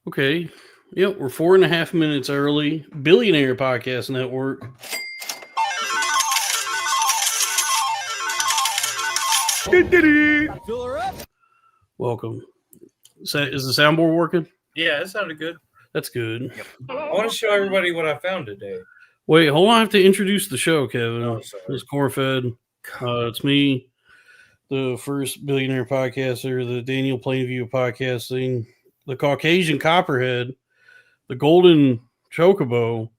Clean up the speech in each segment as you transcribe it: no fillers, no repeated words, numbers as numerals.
Okay. Yep, we're 4.5 minutes early. Billionaire Podcast Network. Fill her up. Welcome. Is the soundboard working? Yeah, that sounded good. That's good. I want to show everybody what I found today. Wait, hold on. I have to introduce the show, Kevin. Oh, sorry. It's Cornfed. It's me, the first billionaire podcaster, the Daniel Plainview of podcasting, the Caucasian Copperhead, the Golden Chocobo.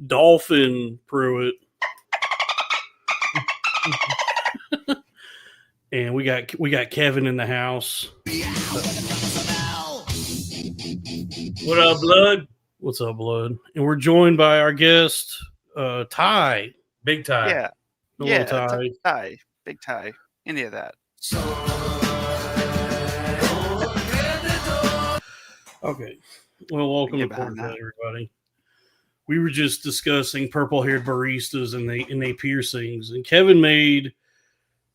Dolphin Pruitt. And we got Kevin in the house. What up, blood? What's up, blood? And we're joined by our guest, Ty. Big Ty. Yeah. Hello, Yeah. Ty. Ty. Big Ty. Any of that. Okay. Well, welcome to Get behind Cornfed, that. everybody. We were just discussing purple-haired baristas and they piercings, and Kevin made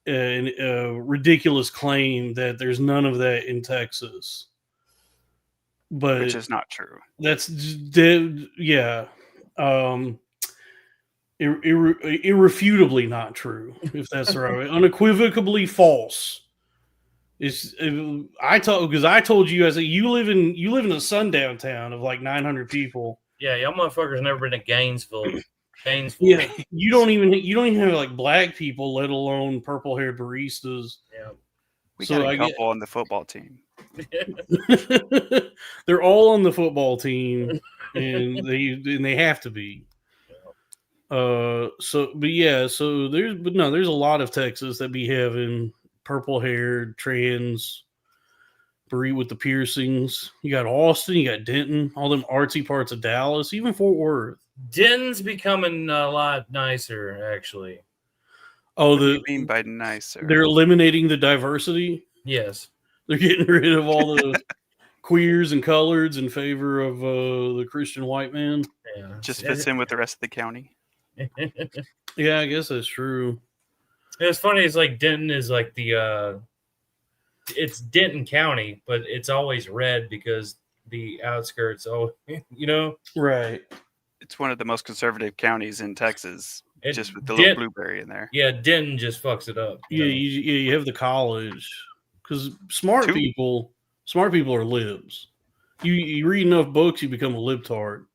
a ridiculous claim that there's none of that in Texas. But Which is not true. that's yeah. Irrefutably not true, if that's right. Unequivocally false. I told you, I said you live in a sundown town of like 900 people. Yeah, y'all motherfuckers never been to Gainesville. Yeah, you don't even have like black people, let alone purple haired baristas. Yeah. We So got I a get- couple on the football team. They're all on the football team, and they have to be. There's a lot of Texas that be having purple haired trans with the piercings. You got Austin, you got Denton, all them artsy parts of Dallas, even Fort Worth. Denton's becoming a lot nicer, actually. Oh, What do you mean by nicer? they're eliminating the diversity. Yes. They're getting rid of all the queers and coloreds in favor of the Christian white man. Yeah. Just fits in with the rest of the county. Yeah, I guess that's true. It's funny. It's like Denton is like it's Denton County, but it's always red because the outskirts. Oh, Right. It's one of the most conservative counties in Texas, It- just with the little blueberry in there. Yeah, Denton just fucks it up. Yeah, you have the college because smart Two. people are libs. You read enough books, you become a libtard.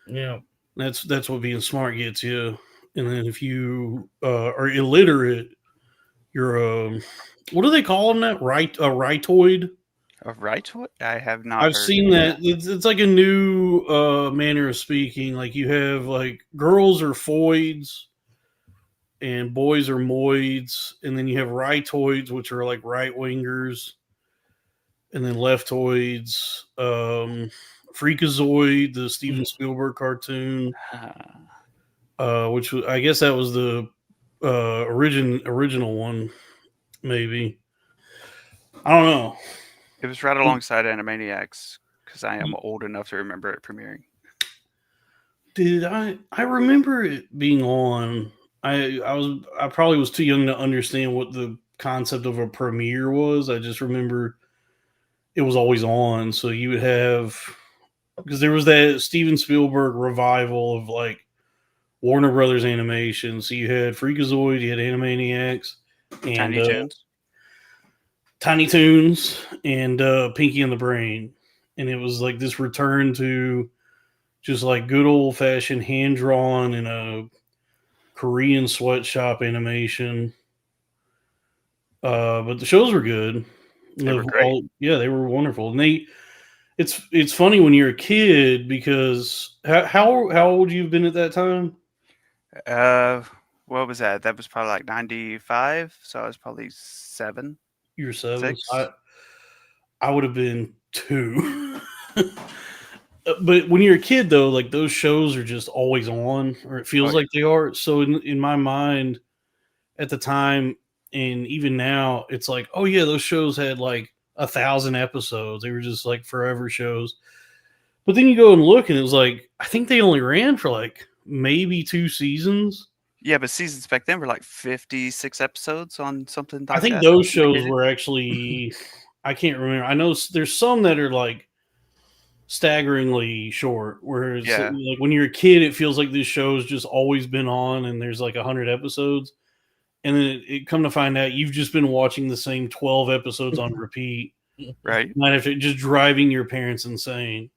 Yeah. That's what being smart gets you. And then if you are illiterate, you're what do they call them? That rightoid. Right? I have not. I've heard seen of that. It's like a new manner of speaking. Like you have like girls are foids and boys are moids, and then you have rightoids, which are like right wingers, and then leftoids. Freakazoid, the Steven Spielberg cartoon, which I guess that was the original one, maybe. I don't know. It was right alongside Animaniacs because I am old enough to remember it premiering. Did I remember it being on? I probably was too young to understand what the concept of a premiere was. I just remember it was always on. So you would have, because there was that Steven Spielberg revival of like Warner Brothers animation. So you had Freakazoid, you had Animaniacs, and Tiny Toons, and Pinky and the Brain. And it was like this return to just like good old fashioned hand drawn in a Korean sweatshop animation. But the shows were good. They were great. They were wonderful. And it's funny when you're a kid because how old you've been at that time? What was that? That was probably like 95. So I was probably 7. You were 7. 6. I would have been 2. But when you're a kid, though, like those shows are just always on, or it feels like they are. So in my mind, at the time, and even now, it's like, oh yeah, those shows had like 1,000 episodes. They were just like forever shows. But then you go and look, and it was like I think they only ran for like maybe 2 seasons. Yeah, but seasons back then were like 56 episodes on something like I think that. those shows Syndicated. were actually, I can't remember. I know there's some that are like staggeringly short, whereas Yeah. like when you're a kid, it feels like this show's just always been on and there's like 100 episodes. And then it come to find out you've just been watching the same 12 episodes on repeat. Right. Might have to just driving your parents insane.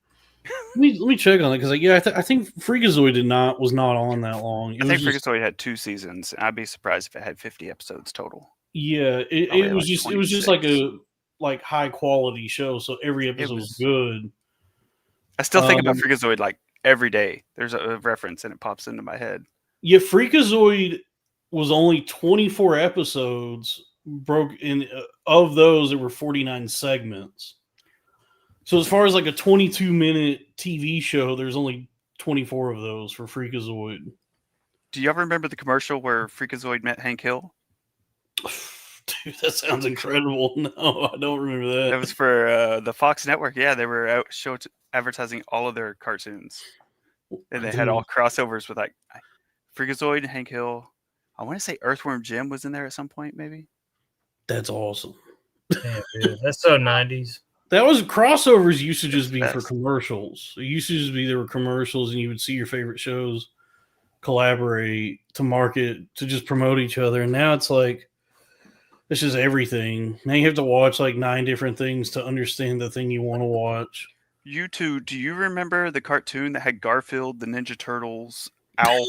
Let me check on it because I think Freakazoid was not on that long. It I was think just Freakazoid had 2 seasons. And I'd be surprised if it had 50 episodes total. yeah. Probably It was like just it was just like 26. a high quality show, so every It episode was was. good. I still think about Um, Freakazoid like every day. There's a reference and it pops into my head. yeah, Freakazoid was only 24 episodes. Broke in of those, there were 49 segments. So as far as like a 22-minute TV show, there's only 24 of those for Freakazoid. Do you ever remember the commercial where Freakazoid met Hank Hill? Dude, that sounds incredible. No, I don't remember That that. was for the Fox Network. Yeah, they were out advertising all of their cartoons, and they had all crossovers with like Freakazoid, Hank Hill. I want to say Earthworm Jim was in there at some point, maybe. That's awesome. Damn, dude, that's so 90s. That was crossovers used to It's just the be for best. commercials. It used to just be there were commercials and you would see your favorite shows collaborate to market to just promote each other. And now it's like it's just everything. Now you have to watch like 9 different things to understand the thing you want to watch. You two, do you remember the cartoon that had Garfield, the Ninja Turtles, Alf,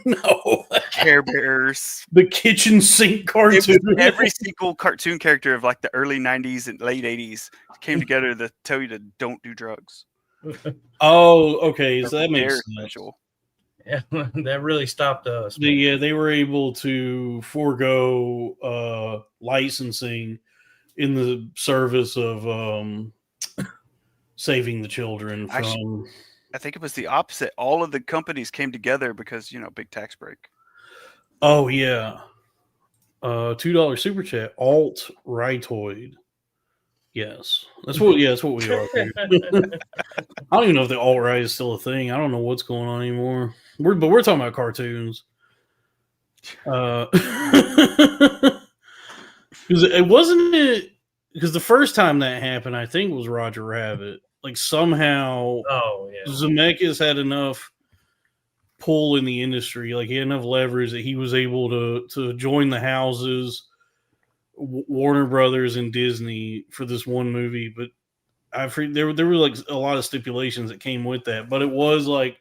No. Care Bears? The kitchen sink It cartoon. was every single cartoon character of like the early 90s and late 80s came together to tell you to don't do drugs. Oh, okay. So that Very makes sense. special. Yeah, that really stopped us. man. Yeah, they were able to forego licensing in the service of saving the children from. Actually, I think it was the opposite. All of the companies came together because, big tax break. Oh yeah, $2 super chat. Alt Rightoid. Yes, that's what. Yeah, that's what we are. Here. I don't even know if the alt right is still a thing. I don't know what's going on anymore. But we're talking about cartoons. Because it wasn't it. Because the first time that happened, I think was Roger Rabbit. Like somehow, Oh yeah. Zemeckis had enough pull in the industry, like he had enough leverage that he was able to join the houses, Warner Brothers and Disney for this one movie. But there were like a lot of stipulations that came with that. But it was like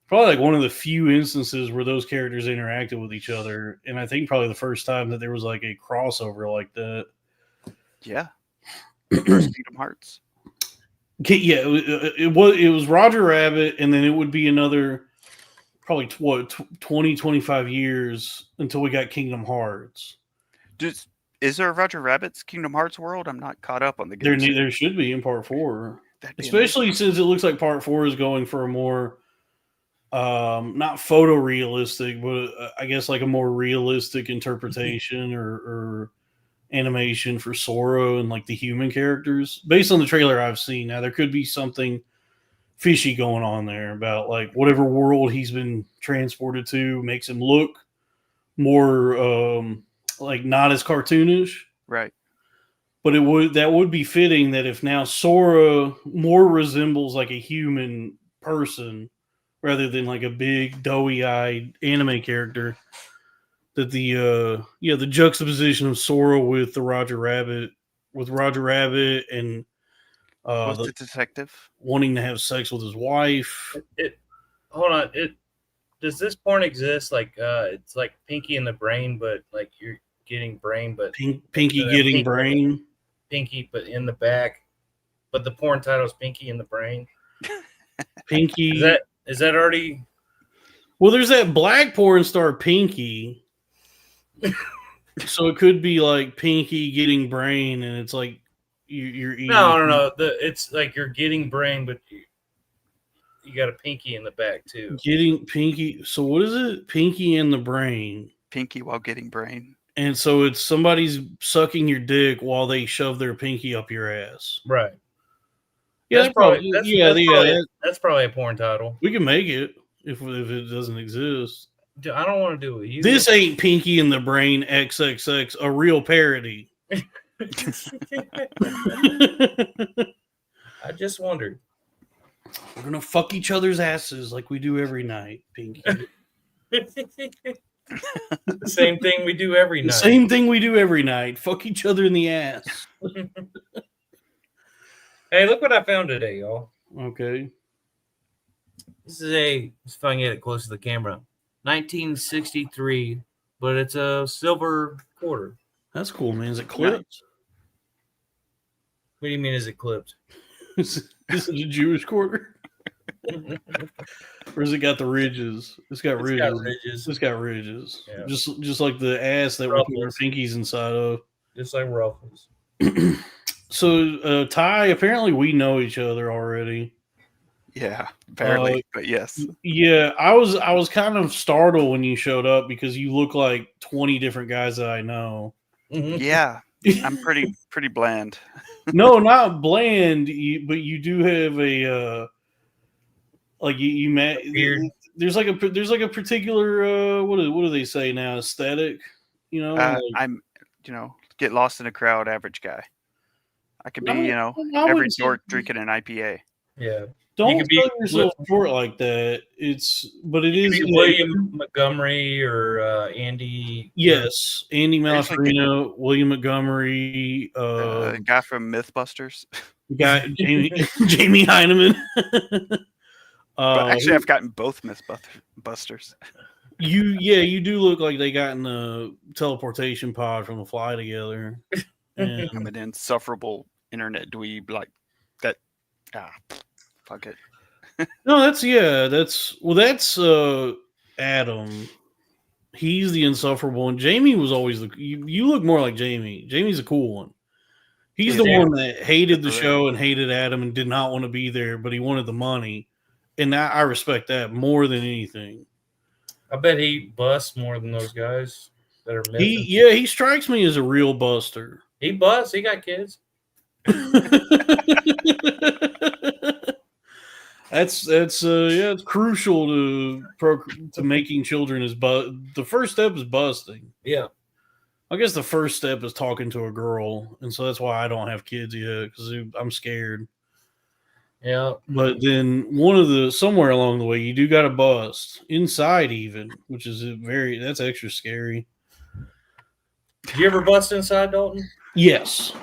probably like one of the few instances where those characters interacted with each other, and I think probably the first time that there was like a crossover like that. Yeah. First Kingdom Hearts. Yeah, it was Roger Rabbit, and then it would be another probably 20, 25 years until we got Kingdom Hearts. Is there a Roger Rabbit's Kingdom Hearts world? I'm not caught up on the games. There should be in part 4, especially since it looks like part 4 is going for a more not photorealistic, but I guess like a more realistic interpretation or animation for Sora and like the human characters. Based on the trailer I've seen, now there could be something fishy going on there about like whatever world he's been transported to makes him look more like not as cartoonish, right? But that would be fitting that if now Sora more resembles like a human person rather than like a big doughy-eyed anime character, that the juxtaposition of Sora with Roger Rabbit and the detective wanting to have sex with his wife. Hold on. Does this porn exist? Like it's like Pinky in the Brain, but like you're getting brain, but Pinky getting brain. Pinky, but in the back. But the porn title is Pinky in the Brain. Pinky. Is that already? Well, there's that black porn star Pinky. So it could be like Pinky getting brain, and it's like you're eating. No. It's like you're getting brain, but you got a pinky in the back too. Getting Pinky. So what is it? Pinky in the brain. Pinky while getting brain. And so it's somebody's sucking your dick while they shove their pinky up your ass. Right. Yeah, that's probably a porn title. We can make it if it doesn't exist. I don't want to do it. You This ain't Pinky in the Brain XXX, a real parody. I just wondered. We're gonna fuck each other's asses like we do every night, Pinky. The same thing we do every The night. same thing we do every night. Fuck each other in the ass. Hey, look what I found today, y'all. Okay. This is let's if I can get it close to the camera. 1963, but it's a silver quarter. That's cool, man. Is it clipped? What do you mean is it clipped? Is it a Jewish quarter? Or has it got the ridges? It's got ridges. It's got ridges. Yeah. Just like the ass that we put our pinkies inside of. Just like ruffles. So Ty, apparently we know each other already. Yeah, barely, but yes. Yeah, I was kind of startled when you showed up because you look like 20 different guys that I know. Yeah, I'm pretty bland. No, not bland, but you do have a like you met. There's like a particular what do they say now? Aesthetic, you know. I'm get lost in a crowd, average guy. I could be every dork drinking an IPA. Yeah. Don't tell yourself short like that. It is William Montgomery or Andy. Yes, Andy Malaferino, William Montgomery, guy from MythBusters. Jamie Heineman. But actually, I've gotten both MythBusters. You do look like they got in the teleportation pod from the fly together. And I'm an insufferable internet dweeb like that. Fuck it. No, that's Adam. He's the insufferable one. Jamie was always you look more like Jamie. Jamie's a cool one. He's the one that hated the show and hated Adam and did not want to be there, but he wanted the money. And I respect that more than anything. I bet he busts more than those guys that are missing. He strikes me as a real buster. He busts. He got kids. It's crucial to making children the first step is busting. Yeah. I guess the first step is talking to a girl, and so that's why I don't have kids yet, because I'm scared. Yeah. But then somewhere along the way you do got to bust inside even, which is that's extra scary. Did you ever bust inside, Dalton? Yes.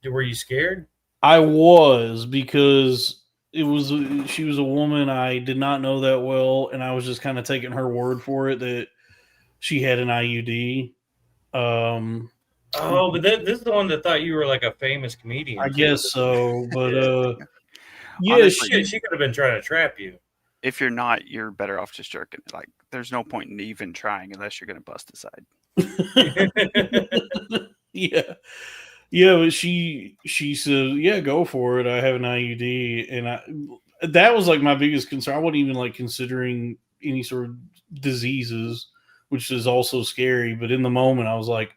Were you scared? I was, because she was a woman I did not know that well, and I was just kind of taking her word for it that she had an IUD. But this is the one that thought you were like a famous comedian. I guess so, but yeah, honestly, she could have been trying to trap you. If you're not, you're better off just jerking. Like, there's no point in even trying unless you're going to bust aside. Yeah. Yeah, but she said, "Yeah, go for it. I have an IUD," and that was like my biggest concern. I wasn't even like considering any sort of diseases, which is also scary. But in the moment, I was like,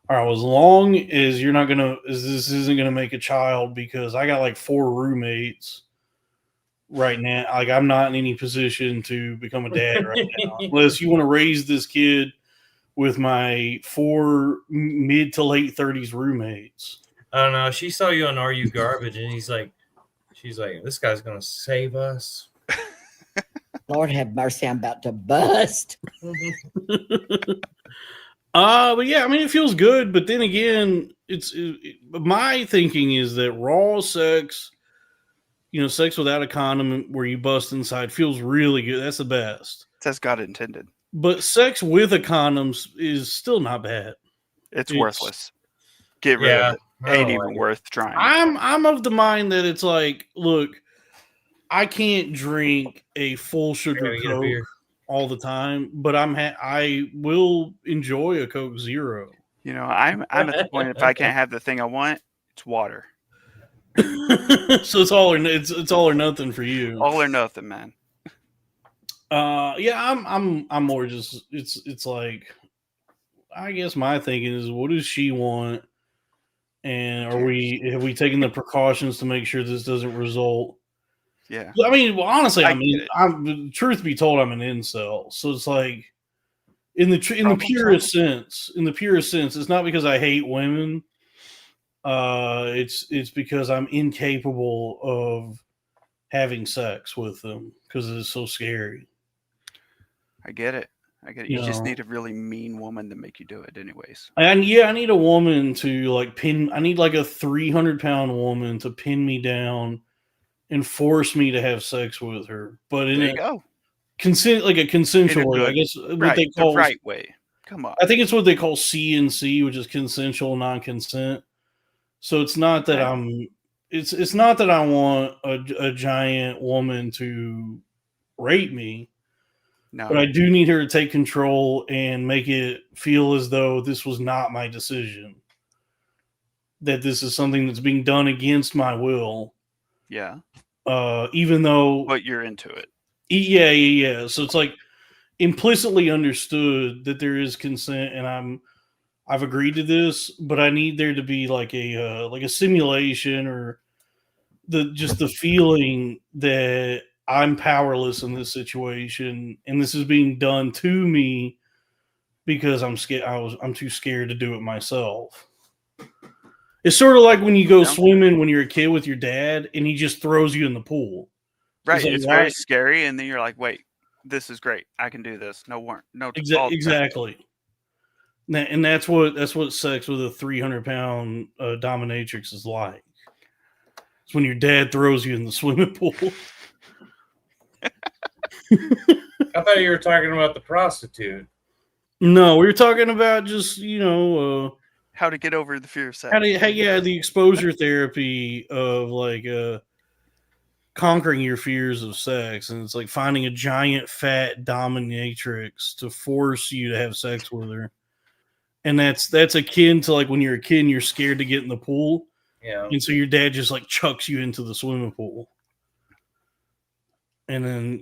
"All right, as long as this isn't gonna make a child, because I got like 4 roommates right now. Like, I'm not in any position to become a dad right now, unless you want to raise this kid with my 4 mid to late 30s roommates." I don't know. She saw you on Are You Garbage, and she's like, this guy's going to save us. Lord have mercy, I'm about to bust. But yeah, I mean, it feels good. But then again, my thinking is that raw sex, sex without a condom where you bust inside, feels really good. That's the best. It's as God intended. But sex with a condom is still not bad. It's worthless. Get rid of it. Ain't even worth trying. I'm of the mind that it's like, look, I can't drink a full sugar Coke all the time, but I will enjoy a Coke Zero. I'm at the point, if I can't have the thing I want, it's water. So it's all or nothing for you. All or nothing, man. Yeah, I'm more just it's like, I guess my thinking is, what does she want, and have we taken the precautions to make sure this doesn't result Yeah. I mean, well, honestly, I get it. I'm truth be told, I'm an incel. So it's like in the Problem purest sense, it's not because I hate women. It's because I'm incapable of having sex with them because it's so scary. I get it. I get it. You You just know. need a really mean woman to make you do it, anyways. And yeah, I need a woman to like pin. I need like a 300-pound woman to pin me down and force me to have sex with her, but in There a you go. like a consensual way. I good, guess what Right, they the call. right way. Come on. I think it's what they call CNC, which is consensual non-consent. So it's not that Okay. it's not that I want a giant woman to rape me, but No. I do need her to take control and make it feel as though this was not my decision. That this is something that's being done against my will. Yeah. Even though, But you're into it. yeah. So it's like implicitly understood that there is consent, and I've agreed to this, but I need there to be like a simulation or the feeling that I'm powerless in this situation, and this is being done to me because I'm scared. I'm too scared to do it myself. It's sort of like when you go Sounds good. swimming when you're a kid with your dad, and he just throws you in the pool. Right. Like, It's why? very scary, and then you're like, wait, this is great. I can do this. No warrant. No all the time. Exactly. And that's what sex with a 300-pound dominatrix is like. It's when your dad throws you in the swimming pool. I thought you were talking about the prostitute. No, we were talking about just How to get over the fear of sex. the exposure therapy of like conquering your fears of sex, and it's like finding a giant fat dominatrix to force you to have sex with her, and that's akin to like when you're a kid and you're scared to get in the pool, Yeah. and so your dad just like chucks you into the swimming pool, and then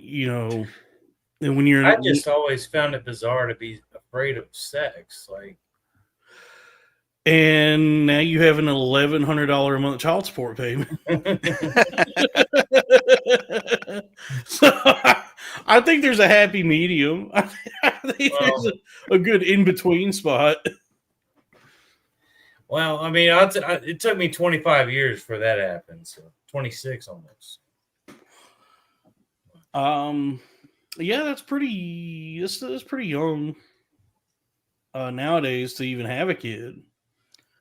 and when you're I just always found it bizarre to be afraid of sex. Like, and now you have an $1,100 a month child support payment. So I think there's a happy medium. I think there's a good in between spot. well, I mean, it took me 25 years for that to happen. So 26 almost. Yeah, that's pretty. That's pretty young nowadays to even have a kid.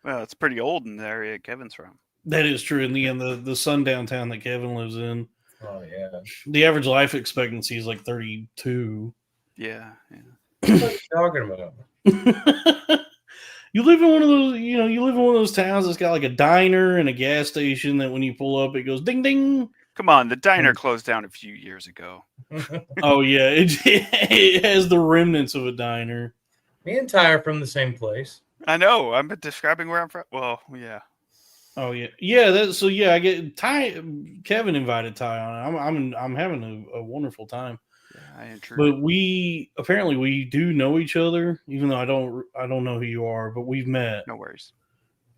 Well, it's pretty old in the area Kevin's from. That is true. In the sundown town that Kevin lives in, Oh yeah. the average life expectancy is like 32. Yeah. What are you talking about? You live in one of those, you live in one of those towns that's got like a diner and a gas station that when you pull up, it goes ding ding. Come on, the diner closed down a few years ago. Oh yeah, it has the remnants of a diner. Me and Ty are from the same place. I know. I'm describing where I'm from. Well, yeah. Oh yeah, yeah. I get Ty. Kevin invited Ty on. I'm having a wonderful time. Yeah, I am true. But we do know each other, even though I don't know who you are. But we've met. No worries.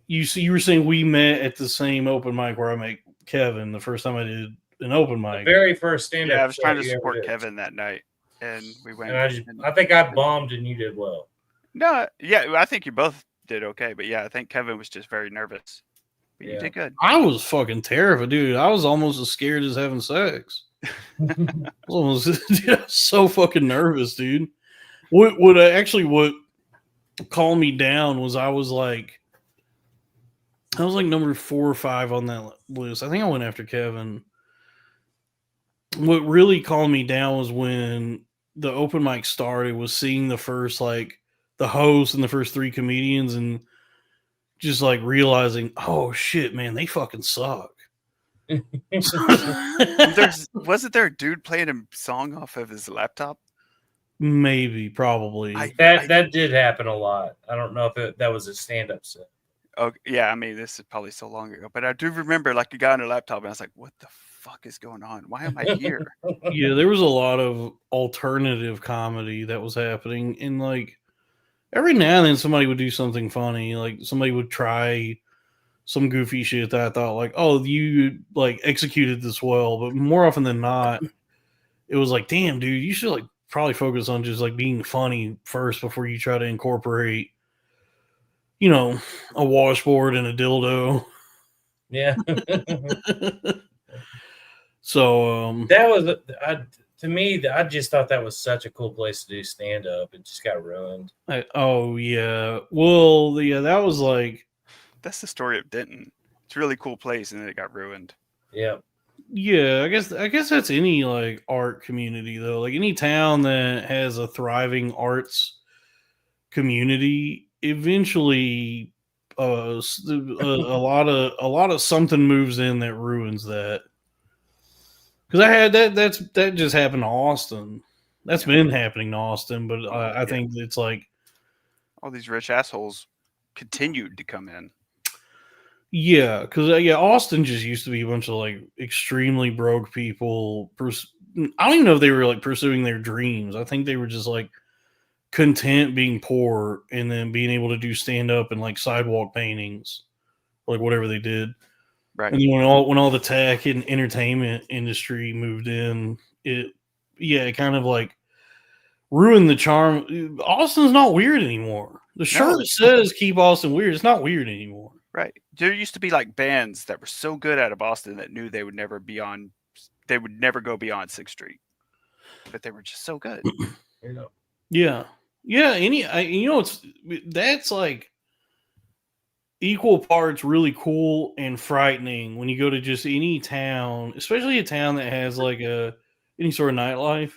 You were saying we met at the same open mic where I met Kevin the first time I did an open mic. The very first stand-up. Yeah, I was trying to support Kevin that night, and we went. And I think I bombed and you did well. No, yeah, I think you both did okay, but yeah, I think Kevin was just very nervous. But you did good. I was fucking terrified, dude. I was almost as scared as having sex. I was so fucking nervous, dude. What calmed me down was I was like number 4 or 5 on that list. I think I went after Kevin. What really calmed me down was when the open mic started, was seeing the first, like, the host and the first 3 comedians and just like realizing, oh shit, man, they fucking suck. Wasn't there a dude playing a song off of his laptop? Maybe, probably. That did happen a lot. I don't know if that was a stand-up set. Oh yeah, I mean this is probably so long ago, but I do remember like a guy on a laptop, and I was like, "What the fuck is going on? Why am I here?" Yeah, there was a lot of alternative comedy that was happening, and like every now and then somebody would do something funny, like somebody would try some goofy shit that I thought like, oh, you like executed this well, but more often than not, it was like, damn, dude, you should like probably focus on just like being funny first before you try to incorporate, you know, a washboard and a dildo. Yeah. So That was to me. I just thought that was such a cool place to do stand up. It just got ruined. oh yeah, well yeah, that was like That's the story of Denton. It's a really cool place, and then it got ruined. Yeah. yeah, I guess that's any like art community though. Like any town that has a thriving arts community, eventually a lot of something moves in that ruins that. Because I had that just happened to Austin. That's been happening to Austin, but I think it's like All these rich assholes continued to come in. yeah, because Austin just used to be a bunch of like extremely broke people. I don't even know if they were like pursuing their dreams. I think they were just like content being poor and then being able to do stand up and like sidewalk paintings, like whatever they did. Right. And then when all the tech and entertainment industry moved in, it kind of like ruined the charm. Austin's not weird anymore. The shirt says "Keep Austin Weird." It's not weird anymore. Right. There used to be like bands that were so good out of Boston that knew they would never go beyond 6th Street. But they were just so good. Yeah. That's like equal parts really cool and frightening when you go to just any town, especially a town that has like any sort of nightlife.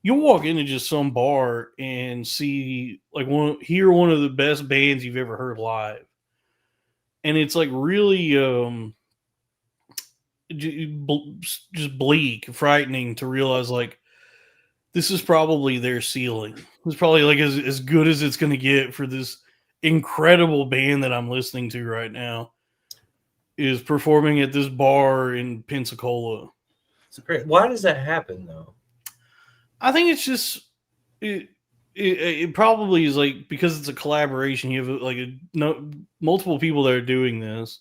You'll walk into just some bar and see like hear one of the best bands you've ever heard live. And it's like really just bleak, frightening to realize like this is probably their ceiling. It's probably like as good as it's going to get for this incredible band that I'm listening to right now is performing at this bar in Pensacola. It's great. Why does that happen though? I think it's just it probably is like because it's a collaboration. You have like multiple people that are doing this,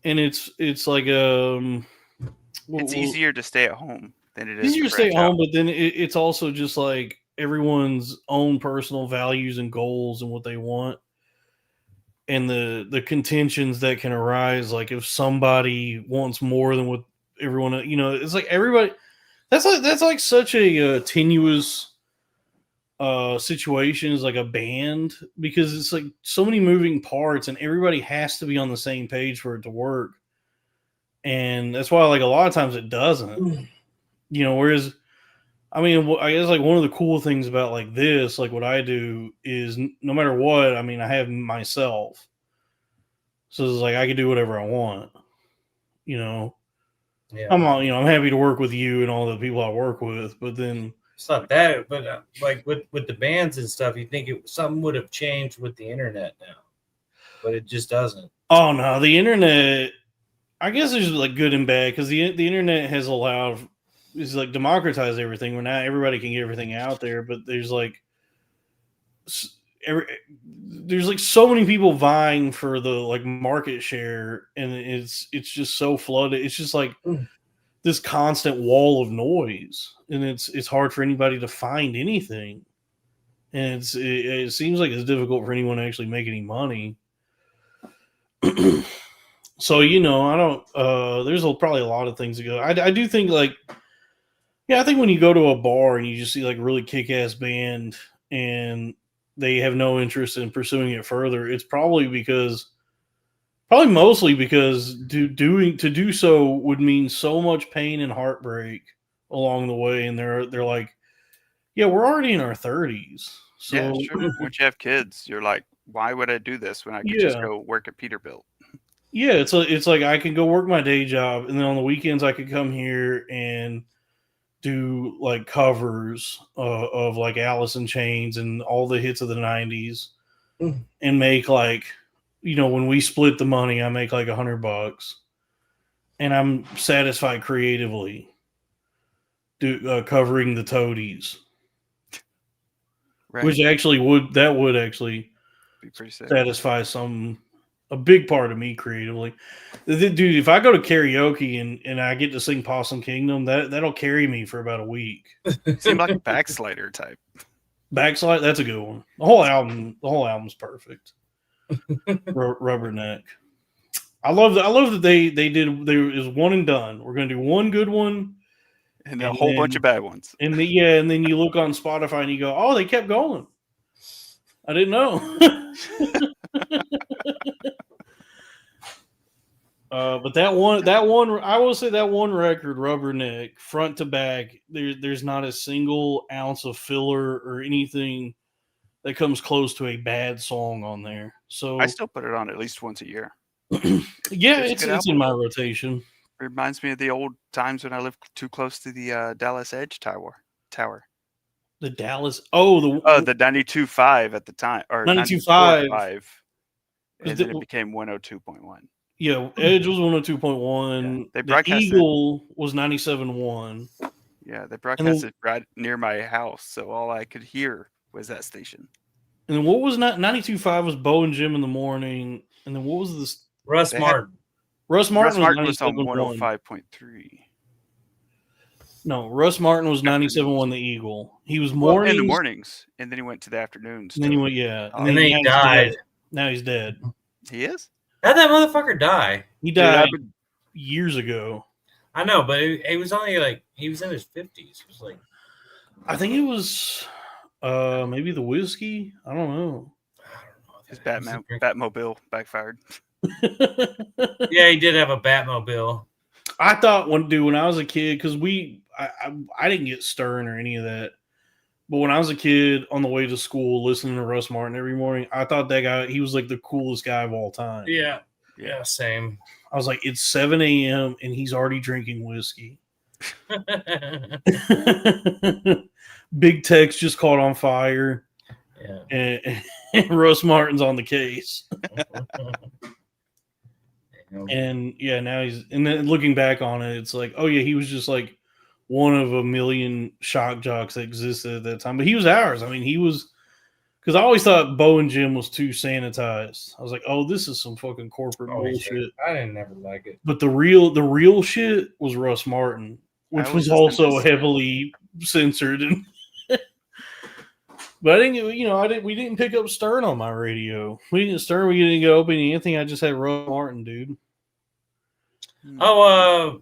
and it's like it's easier to stay at home than it is easier to stay at branch home, out. but then it's also just like everyone's own personal values and goals and what they want, and the contentions that can arise. Like if somebody wants more than what everyone, it's like everybody. That's like such a tenuous situation as like a band because it's like so many moving parts and everybody has to be on the same page for it to work. And that's why like a lot of times it doesn't. Whereas I mean, I guess like one of the cool things about like this, like what I do is no matter what, I mean, I have myself. So it's like I can do whatever I want. Yeah. I'm happy to work with you and all the people I work with, but then it's not that, but like with the bands and stuff, you think something would have changed with the internet now, but it just doesn't. Oh no, the internet. I guess there's like good and bad because the internet has allowed is like democratized everything. Where now everybody can get everything out there, but there's like so many people vying for the like market share, and it's just so flooded. It's just like this constant wall of noise, and it's hard for anybody to find anything, and it seems like it's difficult for anyone to actually make any money. So I don't. There's probably a lot of things to go. I do think like, I think when you go to a bar and you just see like a really kick-ass band and they have no interest in pursuing it further, it's probably mostly because to do so would mean so much pain and heartbreak along the way, and they're like, yeah, we're already in our 30s, so yeah, sure. Once you have kids, you're like, why would I do this when I could just go work at Peterbilt? Yeah, it's like I can go work my day job, and then on the weekends I could come here and do like covers of like Alice in Chains and all the hits of the 90s and make like, when we split the money, I make like $100 and I'm satisfied creatively covering the Toadies, Right. which actually would actually be pretty sick. satisfy some a big part of me creatively. Dude, if I go to karaoke and I get to sing Possum Kingdom, that'll carry me for about a week. Seemed like a backslider type. Backslide, that's a good one. The whole album's perfect. Rubberneck. I love that they did. There is one and done. We're gonna do one good one, And a whole bunch of bad ones. and then you look on Spotify and you go, oh, they kept going. I didn't know. But that one, I will say that one record, Rubberneck, front to back, there's not a single ounce of filler or anything that comes close to a bad song on there. So I still put it on at least once a year. yeah, it's a good it's in my rotation. It reminds me of the old times when I lived too close to the Dallas Edge Tower. The Dallas, the 92.5 at the time, or 92.5. And then it became 102.1. Yeah, Edge was 102.1. Yeah, they the broadcasted. Eagle was 97.1. Yeah, they broadcasted right near my house, so all I could hear was that station. And then what was 92.5 was Bo and Jim in the morning. And then what was this? Russ Martin. Russ Martin was on 105.3. 105.3. No, Russ Martin was 97.1 the Eagle. He was mornings. In the mornings, and then he went to the afternoons. And then he went, yeah. And then he died. Now he's dead. He is? How'd that motherfucker die? He died years ago. I know, but he was only like, he was in his 50s. It was like, I think it was maybe the whiskey. I don't know. His Batmobile backfired. Yeah, he did have a Batmobile. I thought when I was a kid, because I didn't get Stern or any of that. But when I was a kid on the way to school listening to Russ Martin every morning, I thought that guy, he was like the coolest guy of all time. Yeah, same. I was like, it's 7 a.m. and he's already drinking whiskey. Big Tex just caught on fire. Yeah. And Russ Martin's on the case. And yeah, now and then looking back on it, it's like, oh yeah, he was just like one of a million shock jocks that existed at that time. But he was ours. I mean, he was, because I always thought Bo and Jim was too sanitized. I was like, oh, this is some fucking corporate bullshit. Yeah. I didn't never like it. But the real shit was Russ Martin, which was also heavily censored. And but I didn't. We didn't pick up Stern on my radio. We didn't Stern. We didn't get Opie anything. I just had Russ Martin, dude. Oh,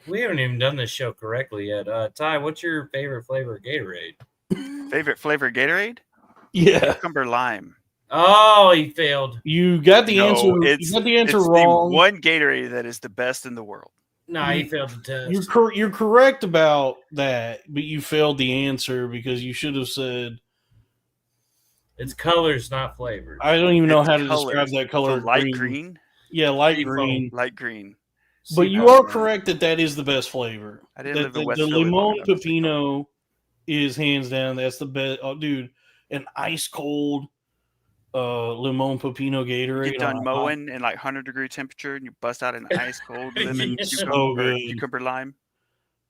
we haven't even done this show correctly yet. Ty, what's your favorite flavor of Gatorade? Favorite flavor of Gatorade? Yeah, cucumber lime. Oh, he failed. You got the answer. You got the answer wrong. The one Gatorade that is the best in the world. No, he failed the test. You're correct about that, but you failed the answer because you should have said it's colors, not flavors. I don't even know how to describe that color. So light green. Yeah, light green. Light green. But you are correct that is the best flavor. I didn't live in West The Philly limon pepino is hands down. That's the best. Oh, dude, an ice cold limon pepino Gatorade. You get done mowing in like 100-degree temperature, and you bust out an ice cold lemon cucumber lime.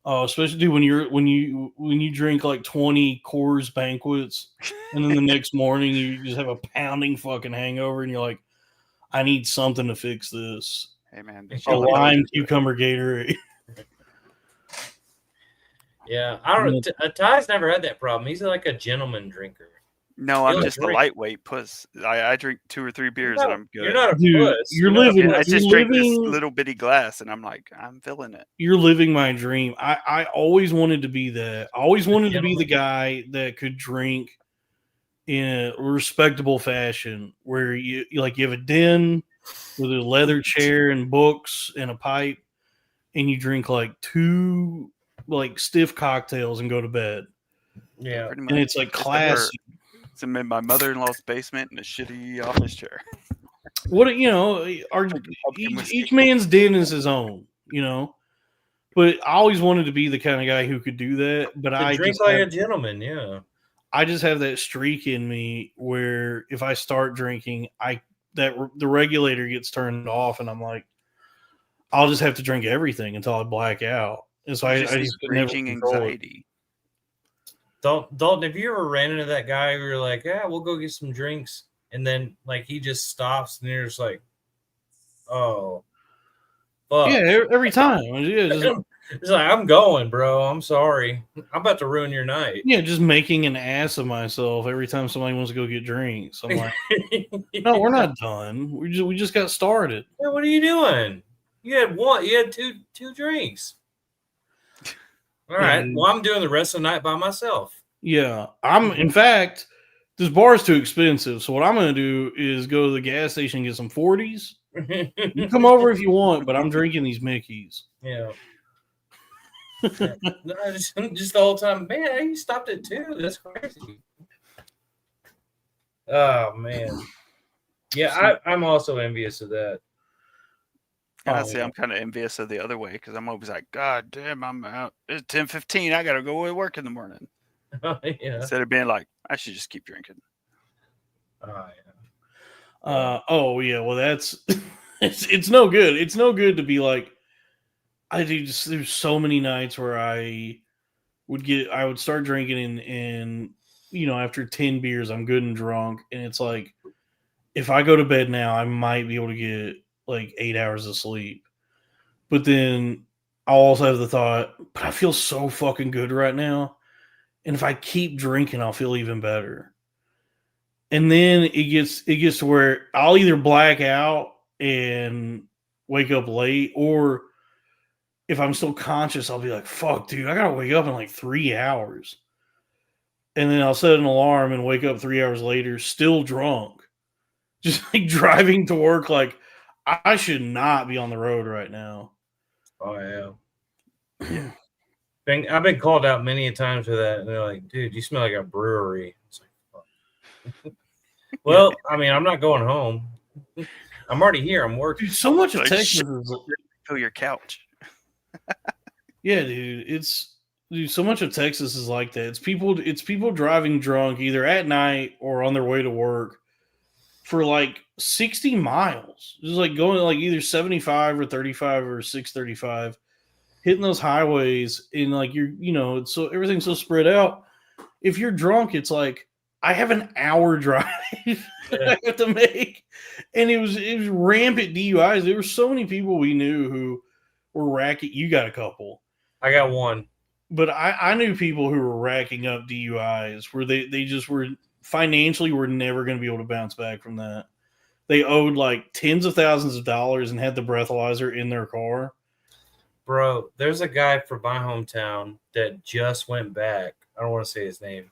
Oh, especially dude, when you drink like 20 Coors Banquets, and then the next morning you just have a pounding fucking hangover, and you're like, I need something to fix this. Hey man, a lime cucumber Gatorade. Yeah, I don't. Ty's never had that problem. He's like a gentleman drinker. No, I'm just a lightweight puss. I drink 2 or 3 beers and I'm good. You're not a puss. You're living. I just drink this little bitty glass and I'm like, I'm feeling it. You're living my dream. I always wanted to be that. I always wanted to be the guy that could drink in a respectable fashion, where you have a den with a leather chair and books and a pipe, and you drink like 2 like stiff cocktails and go to bed. Yeah, and it's like classy. It's in my mother-in-law's basement in a shitty office chair. What each man's den is his own, But I always wanted to be the kind of guy who could do that. But I drink like a gentleman, yeah. I just have that streak in me where if I start drinking, the regulator gets turned off, and I'm like, I'll just have to drink everything until I black out. And so I just raging anxiety. Dalton, have you ever ran into that guy who you're like, yeah, we'll go get some drinks, and then like he just stops and you're just like, oh, fuck. Yeah, every time. Yeah, It's like, I'm going, bro. I'm sorry. I'm about to ruin your night. just making an ass of myself every time somebody wants to go get drinks. I'm like, no, we're not done. We just got started. Yeah, what are you doing? You had two drinks. All right. And- Well, I'm doing the rest of the night by myself. Yeah, in fact, this bar is too expensive. So what I'm going to do is go to the gas station and get some 40s. You come over if you want, but I'm drinking these Mickeys. Yeah. No, just the whole time, man. You stopped at 2. That's crazy. Oh man. Yeah, I'm also envious of that. Honestly, I'm kind of envious of the other way because I'm always like, God damn, I'm out. It's 10:15. I gotta go to work in the morning. Yeah. Instead of being like, I should just keep drinking. Oh yeah. Oh yeah, well that's it's no good. It's no good to be like there's so many nights where I would start drinking and after 10 beers I'm good and drunk, and it's like if I go to bed now I might be able to get like 8 hours of sleep. But then I'll also have the thought, but I feel so fucking good right now. And if I keep drinking, I'll feel even better. And then it gets to where I'll either black out and wake up late, or if I'm still conscious, I'll be like, fuck, dude, I gotta wake up in like 3 hours. And then I'll set an alarm and wake up 3 hours later, still drunk. Just like driving to work, like I should not be on the road right now. Oh yeah. I've been called out many a times for that, and they're like, "Dude, you smell like a brewery." It's like, fuck. Well, I mean, I'm not going home. I'm already here. I'm working. Dude, so much of Like, Texas is Fill your couch. yeah, dude. So much of Texas is like that. It's people driving drunk either at night or on their way to work for like 60 miles. Just like going like either 75 or 35 or 635, hitting those highways, and like it's so everything's so spread out. If you're drunk, it's like I have an hour drive I have to make. And it was rampant DUIs. There were so many people we knew who were racking. You got a couple. I got one. But I knew people who were racking up DUIs where they just were financially were never going to be able to bounce back from that. They owed like tens of thousands of dollars and had the breathalyzer in their car. Bro, there's a guy from my hometown that just went back. I don't want to say his name.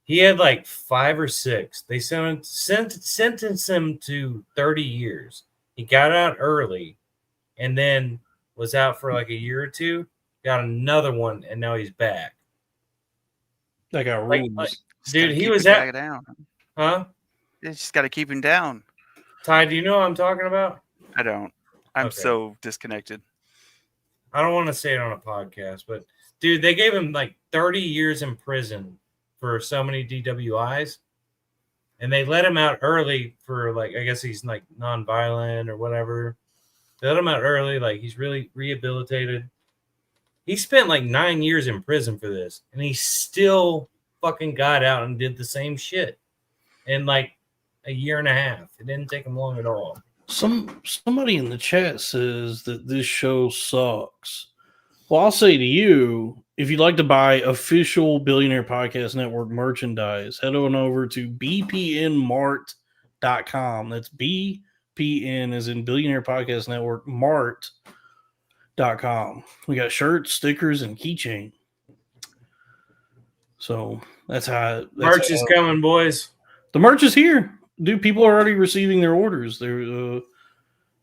He had like 5 or 6. They sentenced him to 30 years. He got out early and then was out for like a year or two. Got another one, and now he's back. That got rules. Dude, he was at down. Huh? You just got to keep him down. Ty, do you know what I'm talking about? I don't. I'm Okay. so disconnected. I don't want to say it on a podcast, but dude, they gave him like 30 years in prison for so many DWIs, and they let him out early for like, I guess he's like nonviolent or whatever. They let him out early, like he's really rehabilitated. He spent like 9 years in prison for this, and he still fucking got out and did the same shit in like a year and a half. It didn't take him long at all. Somebody in the chat says that this show sucks. Well, I'll say to you, if you'd like to buy official Billionaire Podcast Network merchandise, head on over to bpnmart.com. That's BPN as in Billionaire Podcast Network, mart.com. We got shirts, stickers, and keychain. So that's how Merch is coming, boys. The merch is here. Dude, people are already receiving their orders.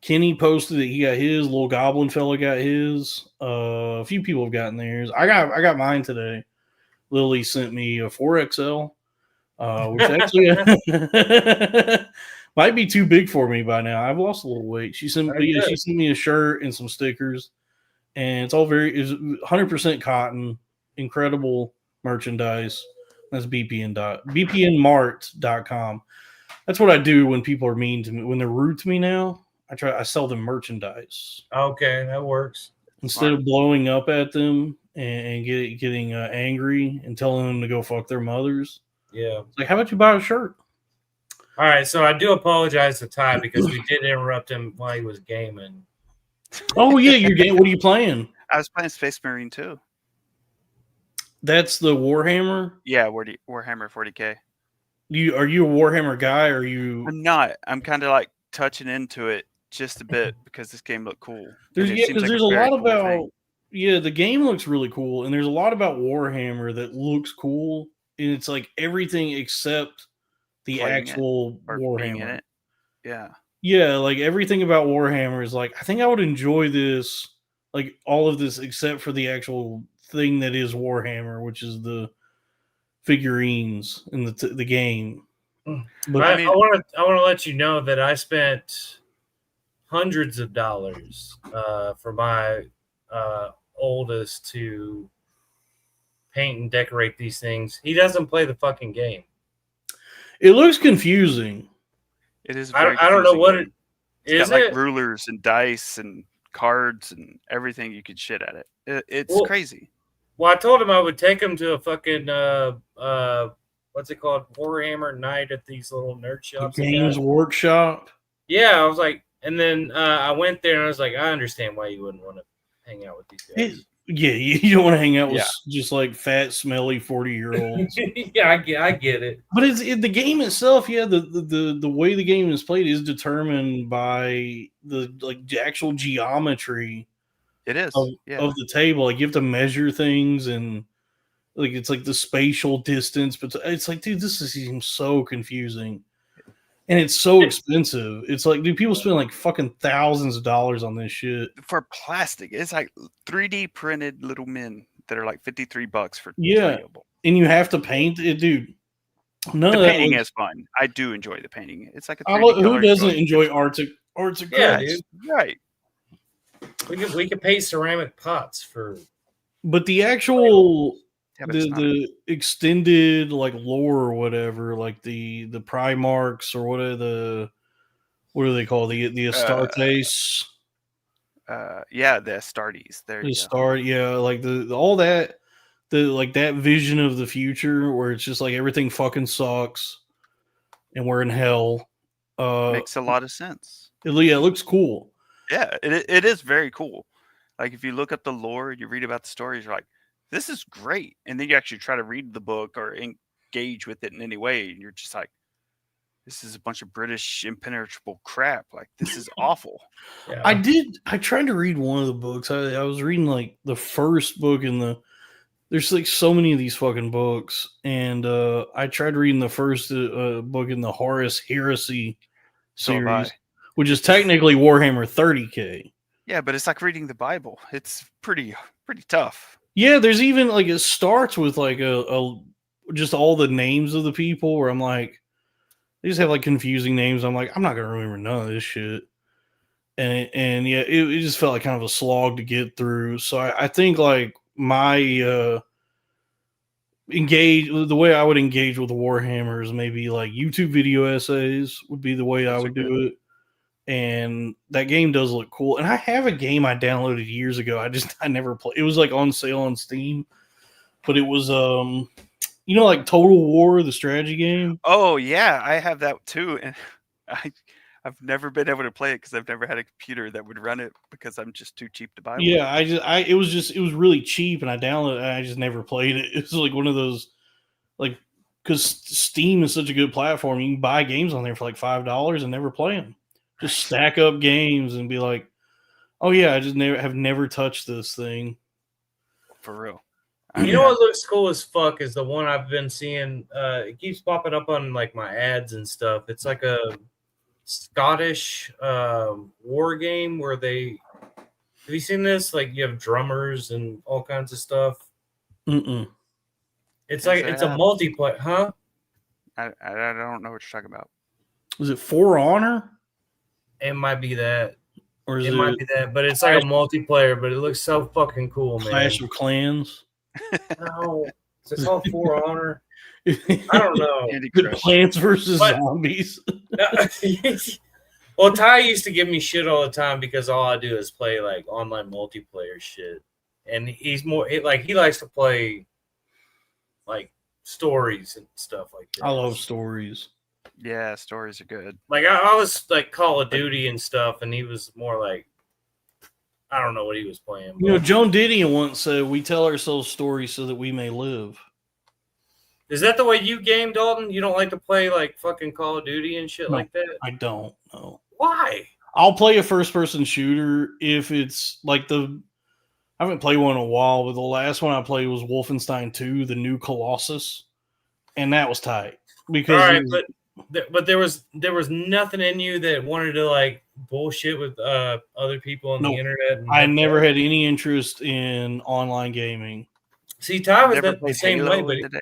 Kenny posted that he got his. Little Goblin fella got his. A few people have gotten theirs. I got mine today. Lily sent me a 4XL, which actually might be too big for me by now. I've lost a little weight. She sent me a shirt and some stickers, and it's all is 100% cotton. Incredible merchandise. That's bpnmart.com. That's what I do when people are mean to me. When they're rude to me now, I sell them merchandise. Okay, that works. Instead of blowing up at them and getting angry and telling them to go fuck their mothers. Yeah. It's like, how about you buy a shirt? All right, so I do apologize to Ty because we did interrupt him while he was gaming. Oh yeah, your game. What are you playing? I was playing Space Marine too. That's the Warhammer. Yeah, Warhammer 40K. Are you a Warhammer guy? Or are you? I'm not. I'm kind of like touching into it just a bit because this game looked cool. There's and it yeah, seems because like there's a very lot cool about thing. yeah. The game looks really cool, and there's a lot about Warhammer that looks cool, and it's like everything except the Playing it actual or being in Warhammer. it. Yeah. Yeah, like everything about Warhammer is like I think I would enjoy this, like all of this except for the actual thing that is Warhammer, which is the figurines in the game. But I mean- want to let you know that I spent hundreds of dollars for my oldest to paint and decorate these things. He doesn't play the fucking game. it looks confusing. It is. I don't know what it It's is. got like It rulers and dice and cards and everything you could shit at it. It's Well, crazy. well, I told him I would take him to a fucking what's it called, Warhammer night at these little nerd shops. they Games got. Workshop. Yeah, I was like, and then I went there and I was like, I understand why you wouldn't want to hang out with these guys. Yeah, you don't want to hang out with Yeah. just like fat, smelly 40-year-olds. Yeah, I get it. But the game itself, yeah, the way the game is played is determined by the actual geometry It is. of, Yeah. of the table. Like you have to measure things and like it's like the spatial distance, but it's like, dude, this seems so confusing. And it's so expensive. It's like, dude, people spend like fucking thousands of dollars on this shit. For plastic, it's like 3D printed little men that are like $53 for Yeah. 3 of them. And you have to paint it, dude. None The of that painting looks- is fun. I do enjoy the painting. It's like a I 3D love- who color doesn't drawing. enjoy arts and Yeah, crafts? dude. Right. We could pay ceramic pots for. But the actual Yeah, but it's not the extended like lore or whatever, like the Primarchs or what do they call the Astartes? yeah, the Astartes. There The you go. Star, yeah, like the all that like that vision of the future where it's just like everything fucking sucks and we're in hell. Makes a lot of sense. it looks cool. Yeah, it is very cool. Like if you look up the lore, you read about the stories, you're like, this is great. And then you actually try to read the book or engage with it in any way, and you're just like, this is a bunch of British impenetrable crap. Like this is awful. Yeah. I tried to read one of the books. I was reading like the first book in the there's like so many of these fucking books, and I tried reading the first book in the Horus Heresy So have I. series, which is technically Warhammer 30K. Yeah, but it's like reading the Bible. It's pretty tough. Yeah, there's even like it starts with like a just all the names of the people where I'm like, they just have like confusing names. I'm like, I'm not gonna remember none of this shit. And yeah, it just felt like kind of a slog to get through. So I think like my the way I would engage with Warhammer is maybe like YouTube video essays would be the way I Those are would do it. And that game does look cool. And I have a game I downloaded years ago. I never played. It was like on sale on Steam, but it was like Total War, the strategy game. Oh yeah, I have that too, and I've never been able to play it because I've never had a computer that would run it because I'm just too cheap to buy one. Yeah, it was really cheap, and I downloaded it. And I just never played it. It was like one of those, like, because Steam is such a good platform, you can buy games on there for like $5 and never play them. Just stack up games and be like, oh yeah, I just have never touched this thing. For real. You know what looks cool as fuck is the one I've been seeing. It keeps popping up on like my ads and stuff. It's like a Scottish war game where they. Have you seen this? Like you have drummers and all kinds of stuff. Mm-mm. It's Yes, like I it's a have. multiplayer, huh? I don't know what you're talking about. Was it For Honor? It might be that. Or is It it, might be that, but it's like a multiplayer. But it looks so fucking cool, man. Clash of Clans? No, is it called For Honor? I don't know. Candy The Crush. Plants versus What? Zombies. Well, Ty used to give me shit all the time because all I do is play like online multiplayer shit, and he's more he likes to play like stories and stuff like that. I love stories. Yeah, stories are good. Like I was like Call of Duty and stuff, and he was more like I don't know what he was playing. You know, But Joan Didion once said, "We tell ourselves stories so that we may live." is that the way you game, Dalton? You don't like to play like fucking Call of Duty and shit No, like that? I don't know. Why? I'll play a first-person shooter if it's like I haven't played one in a while, but the last one I played was Wolfenstein 2, the new Colossus, and that was tight All because right, but there was nothing in you that wanted to like bullshit with other people on the Nope. internet. And I never had any interest in online gaming. See, Ty was Never the played same Halo way, in but the day.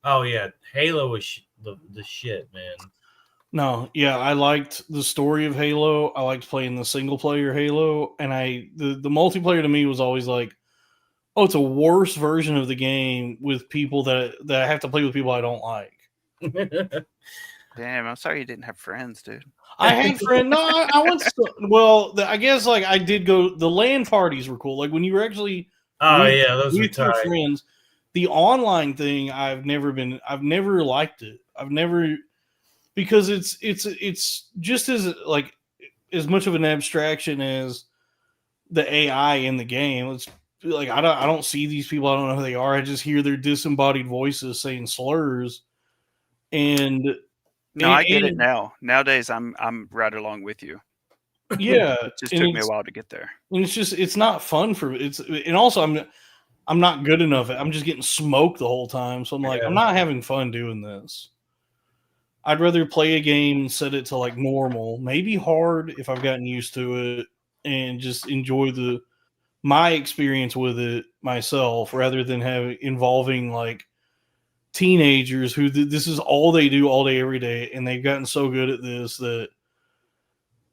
oh yeah, Halo was the shit, man. No, yeah, I liked the story of Halo. I liked playing the single player Halo, and the multiplayer to me was always like, oh, it's a worse version of the game with people that I have to play with people I don't like. Damn, I'm sorry you didn't have friends, dude. I had friends. No, I went. Well, I guess like I did go. The LAN parties were cool. Like when you were actually Oh yeah, those were with your tight. friends. The online thing, I've never liked it. I've never because it's just as like as much of an abstraction as the AI in the game. It's like I don't see these people. I don't know who they are. I just hear their disembodied voices saying slurs, and No, I get it now. Nowadays, I'm right along with you. yeah, It just took me a while to get there. and it's not fun for and also I'm not good enough. I'm just getting smoked the whole time. So I'm like, Yeah. I'm not having fun doing this. I'd rather play a game and set it to like normal, maybe hard if I've gotten used to it, and just enjoy my experience with it myself, rather than involving like teenagers who this is all they do all day every day, and they've gotten so good at this that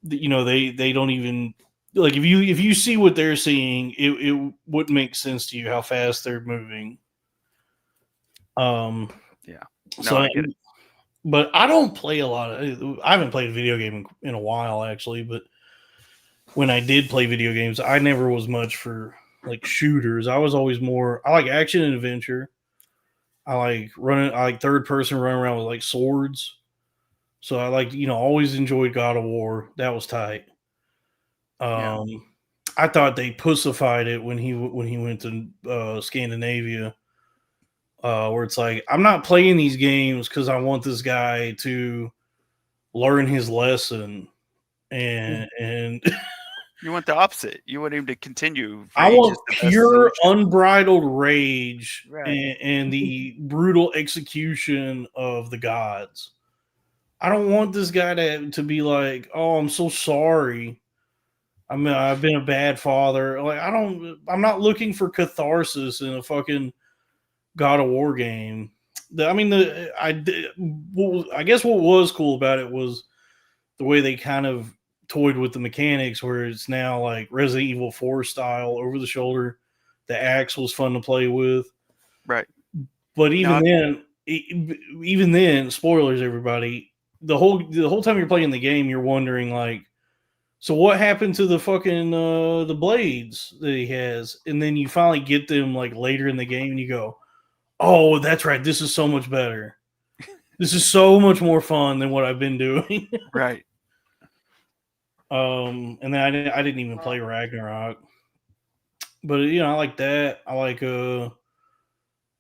you know they don't even like if you see what they're seeing, it wouldn't make sense to you how fast they're moving. Yeah. No, So I get it. but I don't play a lot of. I haven't played a video game in a while actually, but when I did play video games, I never was much for like shooters. I was always more. I like action and adventure. I like running. I like third person running around with like swords. So I like always enjoyed God of War. That was tight. Yeah. I thought they pussified it when he went to Scandinavia, where it's like I'm not playing these games because I want this guy to learn his lesson, and You want the opposite. You want him to continue. I Rage want is the best pure solution. unbridled rage Right. and the brutal execution of the gods. I don't want this guy to be like, oh, I'm so sorry. I mean, I've been a bad father. Like, I'm not looking for catharsis in a fucking God of War game. I guess what was cool about it was the way they kind of toyed with the mechanics, where it's now like Resident Evil 4 style over the shoulder. The axe was fun to play with. Right. But even then, spoilers, everybody. The whole time you're playing the game, you're wondering like, so what happened to the fucking the blades that he has? And then you finally get them like later in the game, and you go, "Oh, that's right. This is so much better. This is so much more fun than what I've been doing." Right. And then I didn't even play Ragnarok, but I like that. I like Zelda,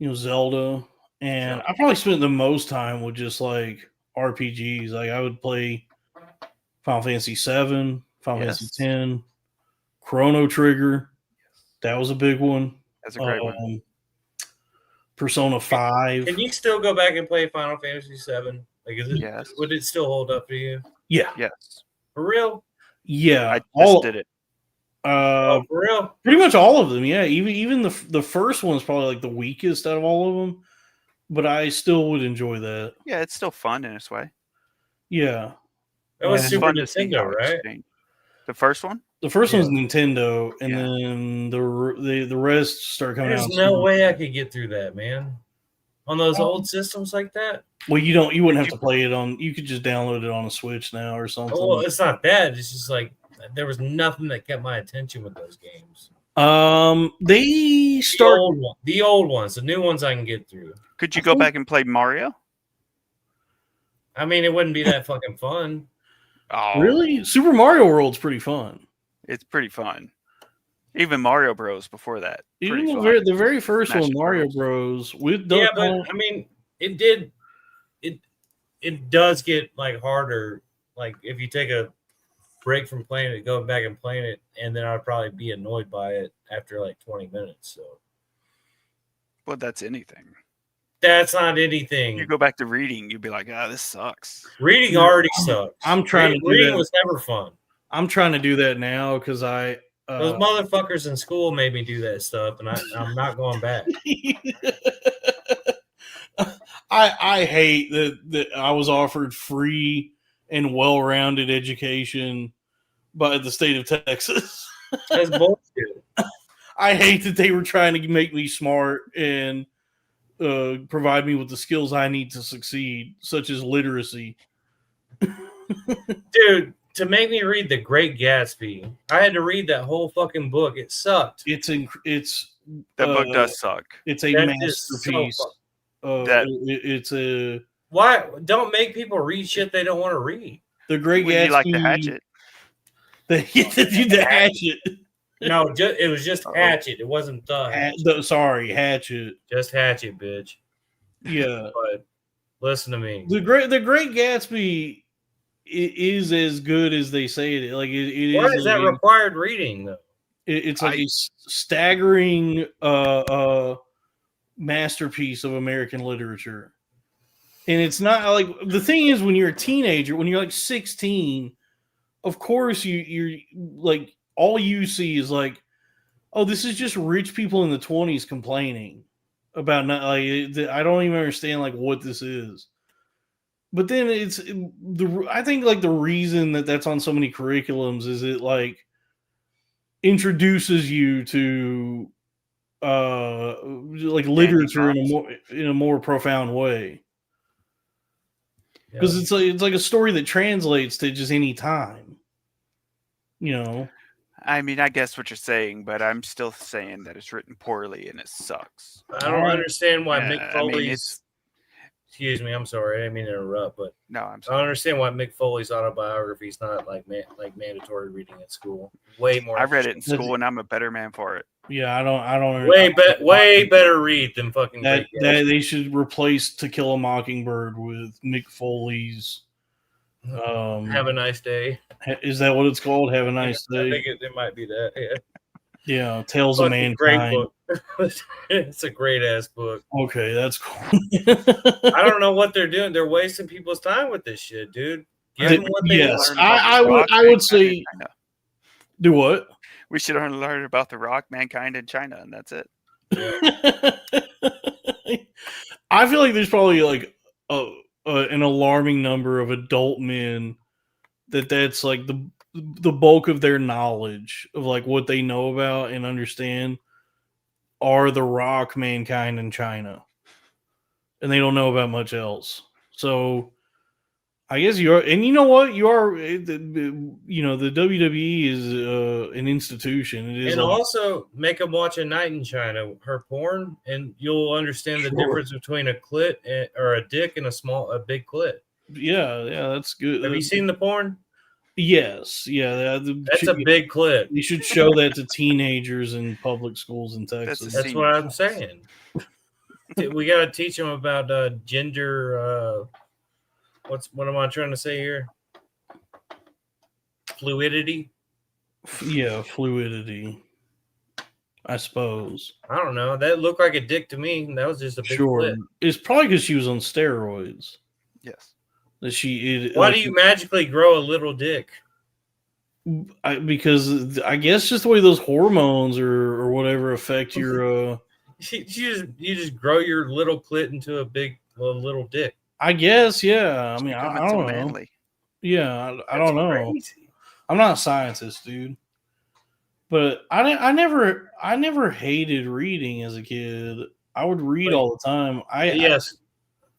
and Zelda. I probably spent the most time with just like RPGs. Like I would play Final Fantasy 7, Final Fantasy Yes. 10, Chrono Trigger. That was a big one. That's a great one. Persona 5. Can you still go back and play Final Fantasy VII? Like, Yes. would it still hold up to you? Yeah. Yes. For real? Yeah. I just did it. For real? Pretty much all of them. Yeah. Even the first one is probably like the weakest out of all of them, but I still would enjoy that. Yeah, it's still fun in its way. Yeah. That was It's Super fun to see Nintendo, how it's right? changed. The first one? The first Yeah. one's Nintendo, and Yeah. then the rest start coming There's out. no way I could get through that, man. On those old systems like that? Well, you wouldn't have to play it on. You could just download it on a Switch now or something. Well, it's not that. It's just like there was nothing that kept my attention with those games. They start. The old ones. The new ones I can get through. Could you go back and play Mario? I mean, it wouldn't be that fucking fun. Oh, Really? Super Mario World's pretty fun. It's pretty fun. Even Mario Bros. Before that, Even pretty the fun. very first Smash one, Mario Bros. Bros. With Yeah, Duck but Hunt. I mean, it did. It does get like harder. Like if you take a break from playing it, go back and playing it, and then I'd probably be annoyed by it after like 20 minutes. So Well, that's anything. that's not anything. You go back to reading, you'd be like, this sucks. Reading already sucks. I'm trying to do reading that. was never fun. I'm trying to do that now because Those motherfuckers in school made me do that stuff, and I'm not going back. I hate that I was offered free and well-rounded education by the state of Texas. That's bullshit. I hate that they were trying to make me smart and provide me with the skills I need to succeed, such as literacy. Dude, to make me read The Great Gatsby, I had to read that whole fucking book. It sucked. That book does suck. It's a masterpiece. It's a why don't make people read shit they don't want to read. The Great Gatsby. You like the Hatchet? The Hatchet. No, it was just Hatchet. It wasn't the Hatchet. Sorry, Hatchet. Just Hatchet, bitch. Yeah. But listen to me. The Great Gatsby is as good as they say it. Like it What is. is that required reading though? It's like a staggering masterpiece of American literature. And it's not like the thing is when you're a teenager, when you're like 16, of course you're like all you see is like, oh, this is just rich people in the 20s complaining about not like I don't even understand like what this is. But then I think like the reason that that's on so many curriculums is it like introduces you to like literature in a more profound way. Because it's like a story that translates to just any time. You know. I mean, I guess what you're saying, but I'm still saying that it's written poorly and it sucks. I don't understand why Mick Foley's. I mean, excuse me, I'm sorry, I didn't mean to interrupt, but no, I don't understand why Mick Foley's autobiography is not like mandatory reading at school. Way more. I read it in school, and I'm a better man for it. Yeah, I don't. Way better read than fucking. That they should replace To Kill a Mockingbird with Mick Foley's. Have a nice day. Is that what it's called? Have a nice day. I think it might be that. Yeah. Yeah, Tales of Mankind. Great book. It's a great ass book. Okay, that's cool. I don't know what they're doing. They're wasting people's time with this shit, dude. Give them what they yes, I would say. Do what? We should learn about The Rock, Mankind, and China, and that's it. I feel like there's probably like an alarming number of adult men that's like the bulk of their knowledge of like what they know about and understand are The Rock, Mankind, and China, and they don't know about much else. So I guess you are, and you know what? You are, you know, the WWE is an institution. It is, and also make them watch A Night in China, her porn, and you'll understand the difference between a clit or a dick and a big clit. Yeah, that's good. Have you seen the porn? Yes, yeah. That's a big clit. You should show that to teenagers in public schools in Texas. That's what I'm saying. We got to teach them about gender. What am I trying to say here? Fluidity. Yeah, fluidity. I suppose. I don't know. That looked like a dick to me. That was just a big clit. It's probably because she was on steroids. Yes. That Why do you magically grow a little dick? Because I guess just the way those hormones or whatever affect your. You just grow your little clit into a big little dick. I guess, yeah. I mean, I don't know. Manly. Yeah, I don't know. Crazy. I'm not a scientist, dude. But I never hated reading as a kid. I would read all the time. Yes.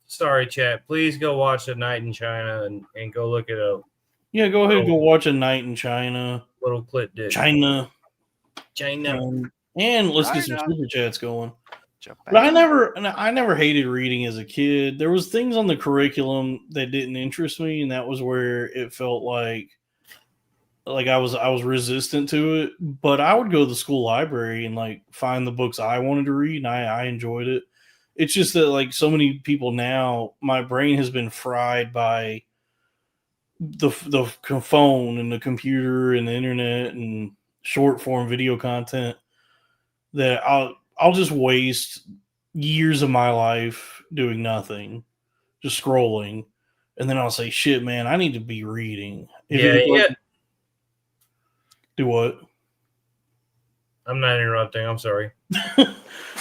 Sorry, chat. Please go watch A Night in China and go look at a. Yeah, go ahead and go watch A Night in China. Little clit dick. China. And And let's get some super chats going. Jump But back. I never hated reading as a kid. There was things on the curriculum that didn't interest me, and that was where it felt like I was resistant to it. But I would go to the school library and like find the books I wanted to read, and I enjoyed it. It's just that like so many people now, my brain has been fried by the phone and the computer and the internet and short form video content that I'll just waste years of my life doing nothing, just scrolling, and then I'll say, "Shit, man, I need to be reading." Yeah. Do what? I'm not interrupting. I'm sorry.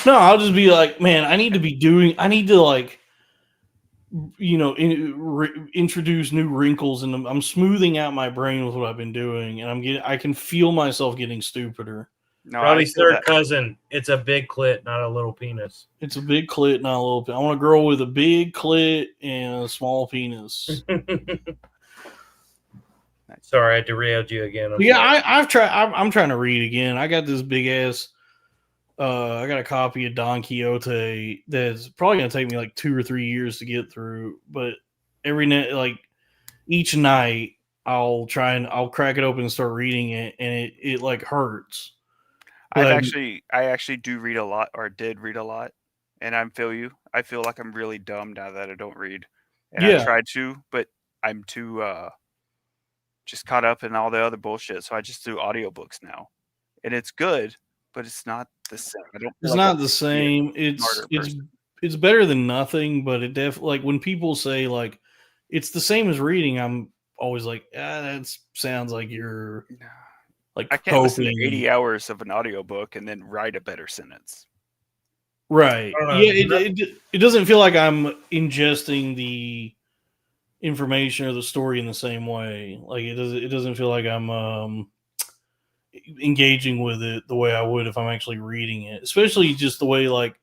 No, I'll just be like, "Man, I need to be doing. I need to like, introduce new wrinkles, and I'm smoothing out my brain with what I've been doing, and I can feel myself getting stupider." No, I Robbie's feel third that. cousin. It's a big clit, not a little penis. It's a big clit, not a little. I want a girl with a big clit and a small penis. Sorry, I derailed you again. I've tried. I'm trying to read again. I got this big ass. I got a copy of Don Quixote that's probably gonna take me like 2 or 3 years to get through. But every night, like each night, I'll crack it open and start reading it, and it like hurts. I actually do read a lot, or did read a lot, and I feel you. I feel like I'm really dumb now that I don't read, and I tried to, but I'm too just caught up in all the other bullshit. So I just do audiobooks now, and it's good, but it's not the same. I don't. It's not the same. It's better than nothing, but it definitely like when people say like it's the same as reading. I'm always like, that sounds like you're like I can't listen to 80 hours of an audiobook and then write a better sentence. Right. Yeah. It doesn't feel like I'm ingesting the information or the story in the same way. Like it doesn't feel like I'm engaging with it the way I would if I'm actually reading it. Especially just the way like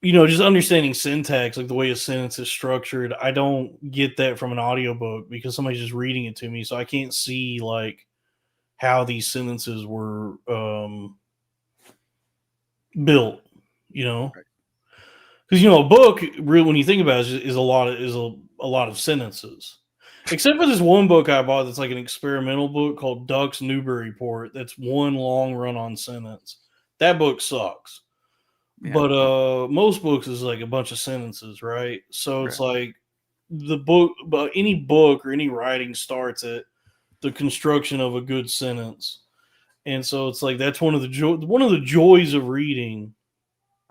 just understanding syntax, like the way a sentence is structured. I don't get that from an audiobook because somebody's just reading it to me, so I can't see like how these sentences were built, because a book, really, when you think about it, is a lot of sentences. Except for this one book I bought that's like an experimental book called Duck's Newburyport. That's one long run-on sentence. That book sucks. Yeah. But most books is like a bunch of sentences, right? So it's like the book, but any book or any writing starts at the construction of a good sentence. And so it's like that's one of the joys of reading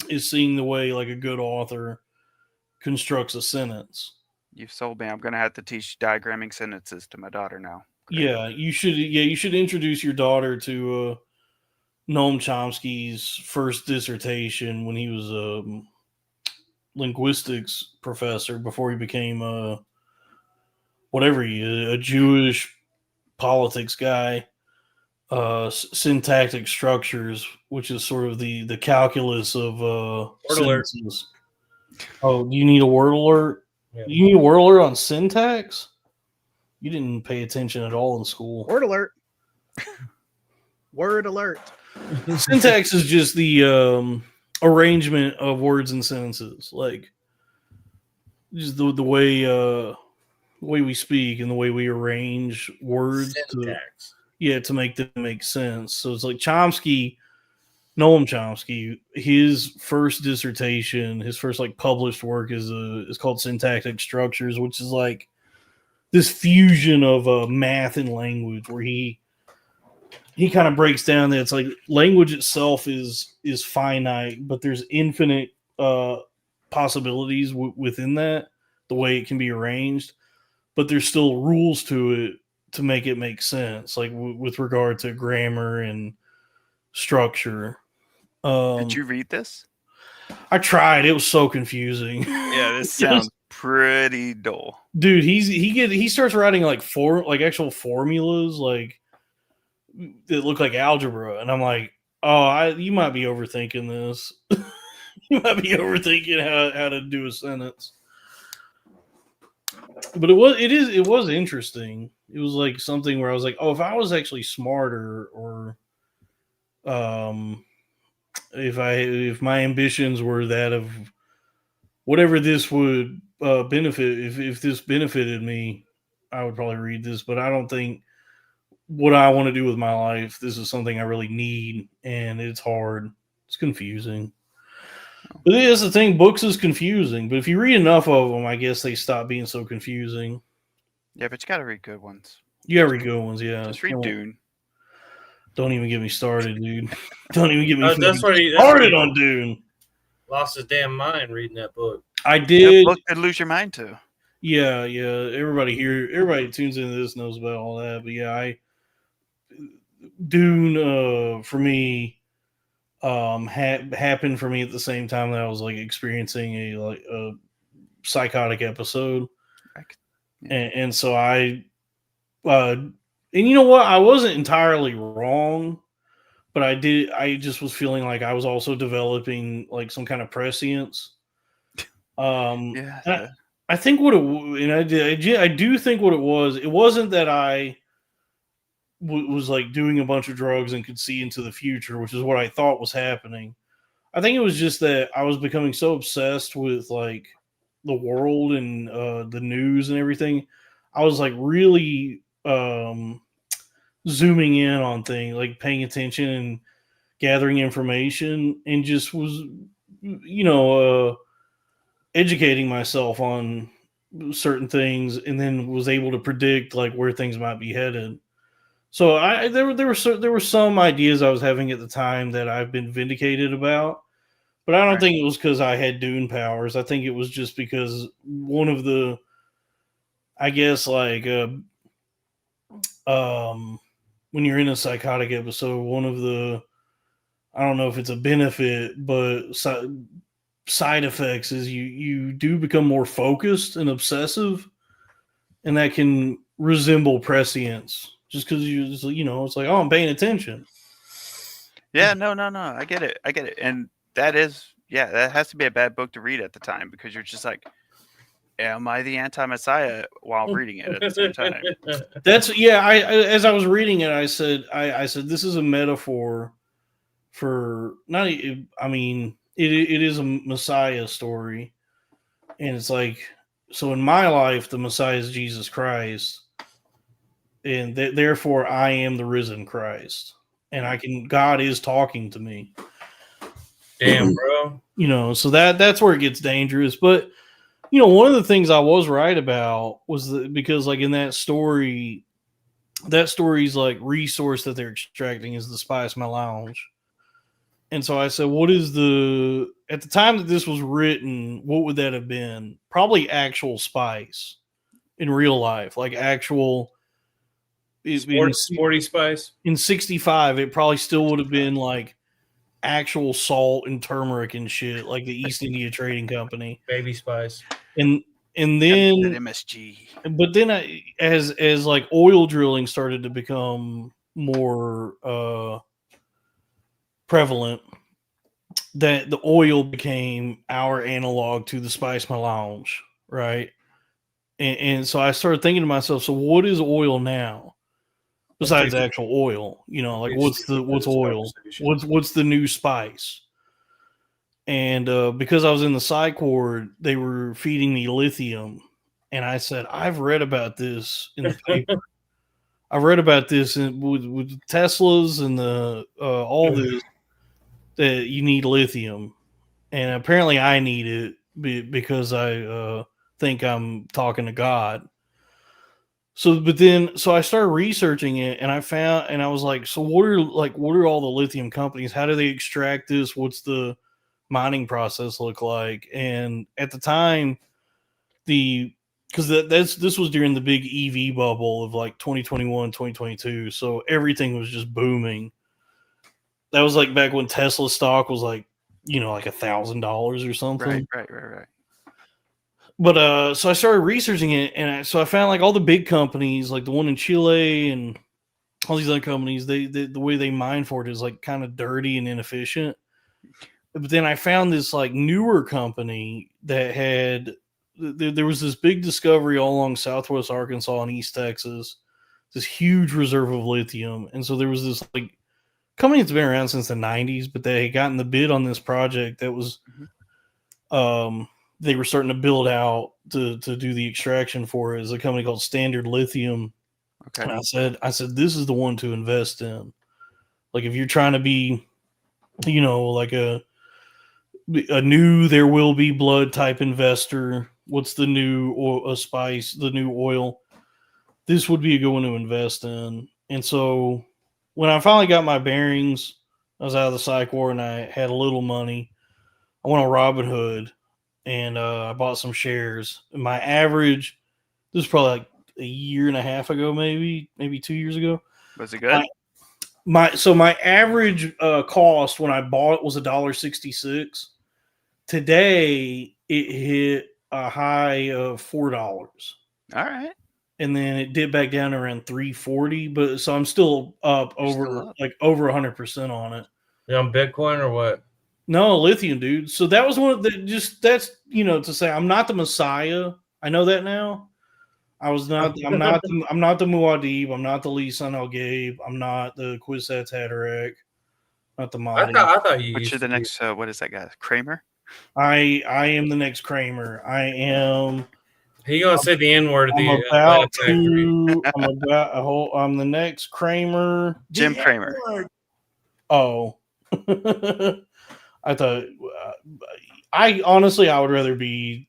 is seeing the way like a good author constructs a sentence. You've sold me. I'm going to have to teach diagramming sentences to my daughter now. Great. Yeah, you should introduce your daughter to Noam Chomsky's first dissertation when he was a linguistics professor before he became a Jewish politics guy. Syntactic structures, which is sort of the calculus of sentences. Oh, do you need a word alert? Yeah. You need a word alert on syntax? You didn't pay attention at all in school. Word alert. Word alert. Syntax is just the arrangement of words and sentences, like just the way we speak and the way we arrange words to make them make sense. So it's like Noam Chomsky, his first dissertation, his first like published work is called Syntactic Structures, which is like this fusion of math and language, where he kind of breaks down that it's like language itself is finite, but there's infinite possibilities within that, the way it can be arranged, but there's still rules to it to make it make sense, like with regard to grammar and structure. Did you read this? I tried. It was so confusing. Yeah, this sounds pretty dull. Dude, he starts writing like actual formulas like that look like algebra, and I'm like, you might be overthinking this. You might be overthinking how to do a sentence. But it was interesting. It was like something where I was like, if I was actually smarter, or if my ambitions were that of whatever this would benefit, if this benefited me, I would probably read this. But I don't think what I want to do with my life, this is something I really need, and it's hard. It's confusing. But that's the thing, books is confusing. But if you read enough of them, I guess they stop being so confusing. Yeah, but you got to read good ones. You gotta read good ones, yeah. Just read Dune. Don't even get me started, dude. Don't even get me That's what he started on Dune. lost his damn mind reading that book. I That did. book could lose your mind to. Yeah. Everybody tunes into this knows about all that. But yeah, Dune for me happened for me at the same time that I was like experiencing a psychotic episode. Yeah. And so I and you know what? I wasn't entirely wrong, but I just was feeling like I was also developing like some kind of prescience. Yeah. I think what I do think what it was. It wasn't that I was like doing a bunch of drugs and could see into the future, which is what I thought was happening. I think it was just that I was becoming so obsessed with like the world and the news and everything. I was like really zooming in on things, like paying attention and gathering information, and just was, educating myself on certain things, and then was able to predict like where things might be headed. So there were some ideas I was having at the time that I've been vindicated about, but I don't think it was because I had Dune powers. I think it was just because one of the, I guess like when you're in a psychotic episode, one of the, I don't know if it's a benefit, but side effects is you do become more focused and obsessive, and that can resemble prescience. Just because it's like, oh, I'm paying attention. Yeah, no. I get it. And that has to be a bad book to read at the time, because you're just like, am I the anti-messiah while reading it at the same time? As I was reading it, I said this is a metaphor for not. I mean, it is a Messiah story, and it's like, so in my life, the Messiah is Jesus Christ, and therefore I am the risen Christ, and God is talking to me. Damn, bro. So that's where it gets dangerous. But one of the things I was right about was that, because like in that story's like resource that they're extracting is the spice melange. And so I said, at the time that this was written, what would that have been? Probably actual spice in real life, like actual Sporty spice. In 65, it probably still would have been like actual salt and turmeric and shit, like the East India Trading Company. Baby spice. And then MSG. But then as like oil drilling started to become more prevalent, that the oil became our analog to the spice melange, right? And so I started thinking to myself, so what is oil now besides actual oil? Like what's oil? What's the new spice? And because I was in the psych ward, they were feeding me lithium, and I said, I've read about this in the paper. I've read about this with Teslas and the all this, that you need lithium, and apparently I need it because I think I'm talking to God. So I started researching it, and I was like, so what are all the lithium companies? How do they extract this? What's the mining process look like? And at the time, because this was during the big EV bubble of like 2021, 2022, so everything was just booming. That was like back when Tesla stock was like, like $1,000 or something. Right. But so I started researching it, and so I found like all the big companies, like the one in Chile and all these other companies, the way they mine for it is like kind of dirty and inefficient. But then I found this like newer company that had, there was this big discovery all along Southwest Arkansas and East Texas, this huge reserve of lithium. And so there was this like company that's been around since the 90s, but they had gotten the bid on this project that was they were starting to build out to do the extraction for it. Is a company called Standard Lithium. Okay. And I said this is the one to invest in. Like if you're trying to be, like a new There Will Be Blood type investor, what's the new spice, the new oil? This would be a good one to invest in. And so when I finally got my bearings, I was out of the psych ward and I had a little money. I went on Robinhood and I bought some shares. And my average, this was probably like a year and a half ago, maybe 2 years ago. Was it good? My average cost when I bought it was $1.66. Today it hit a high of $4. All right. And then it dipped back down to around 340. But so I'm still up over 100% on it. You on Bitcoin or what? No, lithium, dude. So that was one of the that's to say I'm not the Messiah. I know that now. I'm not the Muad'Dib. I'm not the Lee Son El Gabe. I'm not the Kwisatz Haderach. Not the Mahdi. I thought you. Which is the next? What is that guy? Kramer. I am the next Kramer. I am. He gonna say the N word. I'm the next Kramer. Jim Kramer. Oh. I thought. I honestly, I would rather be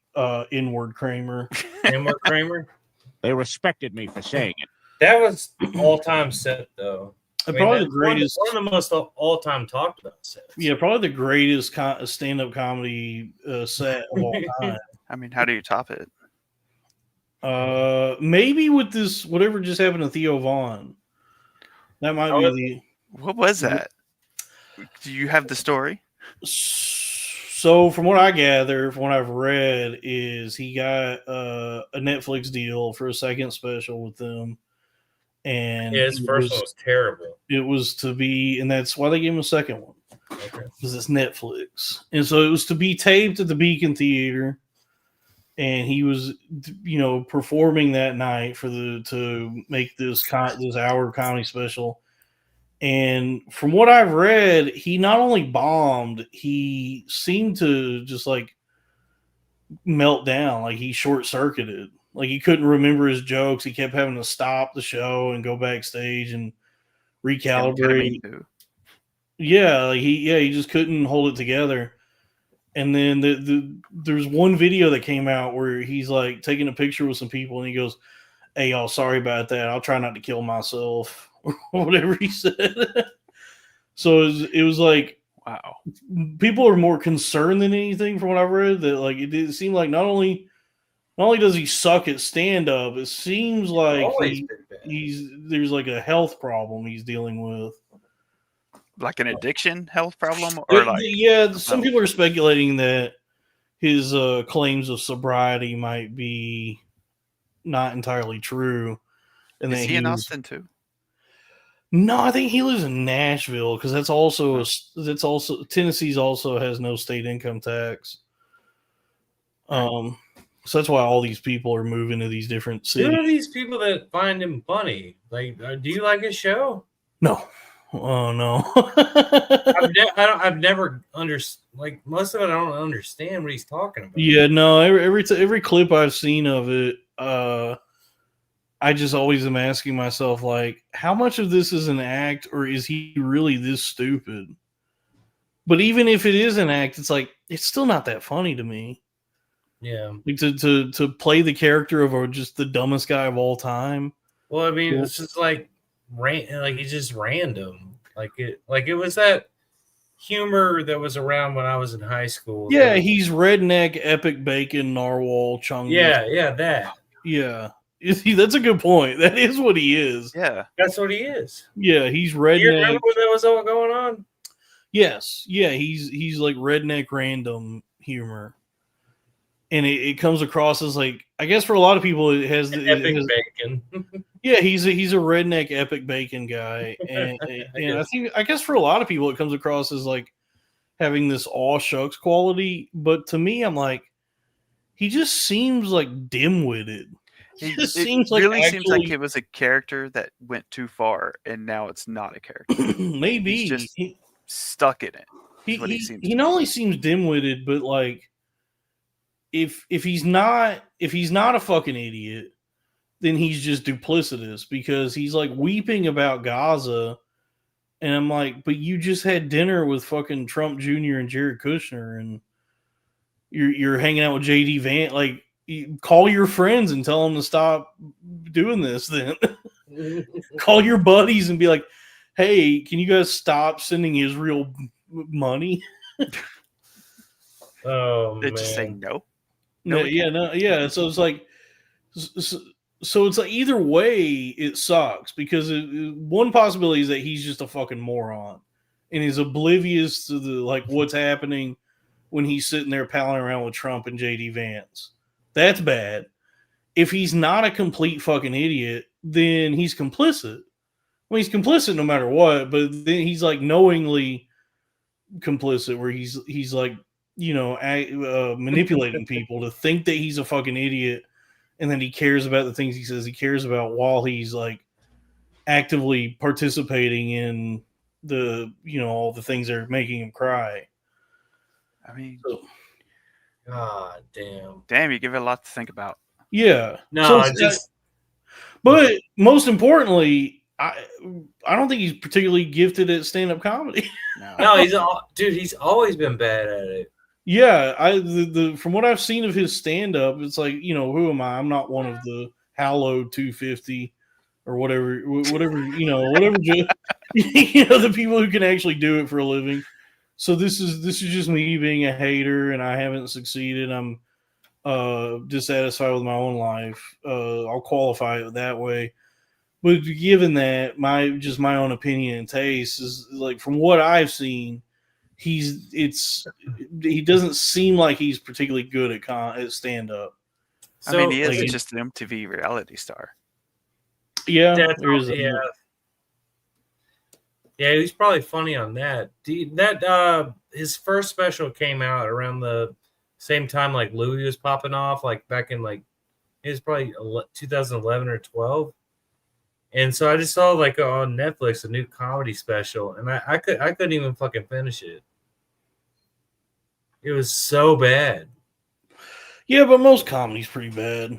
inward Kramer. Inward Kramer. They respected me for saying it. That was all-time set, though. Probably the greatest. One of the most all-time talked about sets. Yeah, probably the greatest stand-up comedy set of all time. I mean, how do you top it? Maybe with this, whatever just happened to Theo Vaughn. That might be the. What was that? Do you have the story? So, from what I gather, from what I've read, is he got a Netflix deal for a second special with them, and his first one was terrible. It was to be, and that's why they gave him a second one, because it's Netflix, and so it was to be taped at the Beacon Theater, and he was, performing that night to make this hour comedy special. And from what I've read, he not only bombed, he seemed to just like melt down, like he short circuited, like he couldn't remember his jokes. He kept having to stop the show and go backstage and recalibrate. Yeah, he just couldn't hold it together. And then there's one video that came out where he's like taking a picture with some people and he goes, "Hey y'all, sorry about that. I'll try not to kill myself." Or whatever he said. So it was like, wow, people are more concerned than anything from what I've read, that like it seemed like not only does he suck at stand up, it seems like there's like a health problem he's dealing with, like an addiction health problem, or some people are speculating that his claims of sobriety might be not entirely true. And is he in Austin too? No, I think he lives in Nashville, because that's also Tennessee's also has no state income tax. So that's why all these people are moving to these different cities. Who are these people that find him funny? Like, do you like his show? No. Oh no. I've never understood. Like most of it, I don't understand what he's talking about. Yeah, no. Every clip I've seen of it, I just always am asking myself, like, how much of this is an act, or is he really this stupid? But even if it is an act, it's like, it's still not that funny to me. Yeah. Like to play the character of just the dumbest guy of all time. Well, I mean, it's just like he's just random. Like it was that humor that was around when I was in high school. Yeah, he's redneck, epic bacon, narwhal, chungus. Yeah, that. Yeah. That's a good point. That is what he is. Yeah. That's what he is. Yeah, he's redneck. Do you remember when that was all going on? Yes. Yeah, he's like redneck random humor. And it comes across as like, I guess for a lot of people it has epic bacon. Yeah, he's a redneck epic bacon guy. And I guess for a lot of people it comes across as like having this aw shucks quality. But to me, I'm like, he just seems like dim-witted. just It seems like really seems like actually- it was a character that went too far, and now it's not a character. maybe He's just he, stuck in it. he, is what he he, seems he to not be. only seems dim-witted, but like if he's not a fucking idiot, then he's just duplicitous because he's like weeping about Gaza, and I'm like, but you just had dinner with fucking Trump Jr. and Jared Kushner, and you're hanging out with JD Vance. Like, call your friends and tell them to stop doing this. Then call your buddies and be like, hey, can you guys stop sending Israel money? Oh They just say man. no. No, we yeah, can't. no, yeah. So it's like, so it's like either way, it sucks because one possibility is that he's just a fucking moron and is oblivious to the like what's happening when he's sitting there palling around with Trump and JD Vance. That's bad. If he's not a complete fucking idiot, then he's complicit. Well, he's complicit no matter what, but then he's like knowingly complicit, where he's like, you know, manipulating people to think that he's a fucking idiot, and then he cares about the things he says he cares about while he's like actively participating in the, you know, all the things that are making him cry. I mean, So, God damn. damn, you give it a lot to think about. yeah. No, So I it's just but most importantly, I don't think he's particularly gifted at stand-up comedy. no, he's always been bad at it. Yeah, the from what I've seen of his stand-up, it's like, you know, who am I? I'm not one of the hallowed 250 or whatever, you know, whatever. You know, the people who can actually do it for a living. So this is just me being a hater, and I haven't succeeded. I'm dissatisfied with my own life. I'll qualify it that way. But given that, my own opinion and taste is like, from what I've seen, he doesn't seem like he's particularly good at stand up. I mean, he is like, just an MTV reality star. Yeah, That's there is. yeah. Yeah, he's probably funny on that. His first special came out around the same time like Louis was popping off, like back in like it was probably 2011 or 12. And so I just saw like on Netflix a new comedy special, and I couldn't even fucking finish it. It was so bad. Yeah, but most comedy's pretty bad.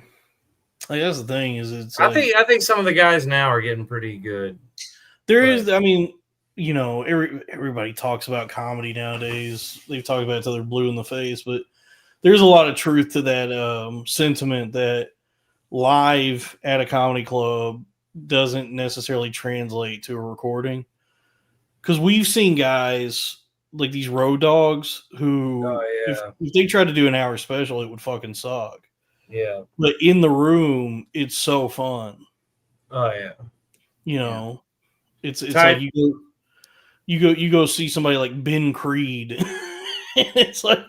Like, that's the thing, is it's like, I think some of the guys now are getting pretty good. there is. I mean, you know, everybody talks about comedy nowadays. They've talked about it till they're blue in the face, but there's a lot of truth to that sentiment that live at a comedy club doesn't necessarily translate to a recording. Because we've seen guys like these road dogs who, if they tried to do an hour special, it would fucking suck. Yeah. But in the room, it's so fun. Oh yeah. You know, it's like you go see somebody like Ben Creed. It's like,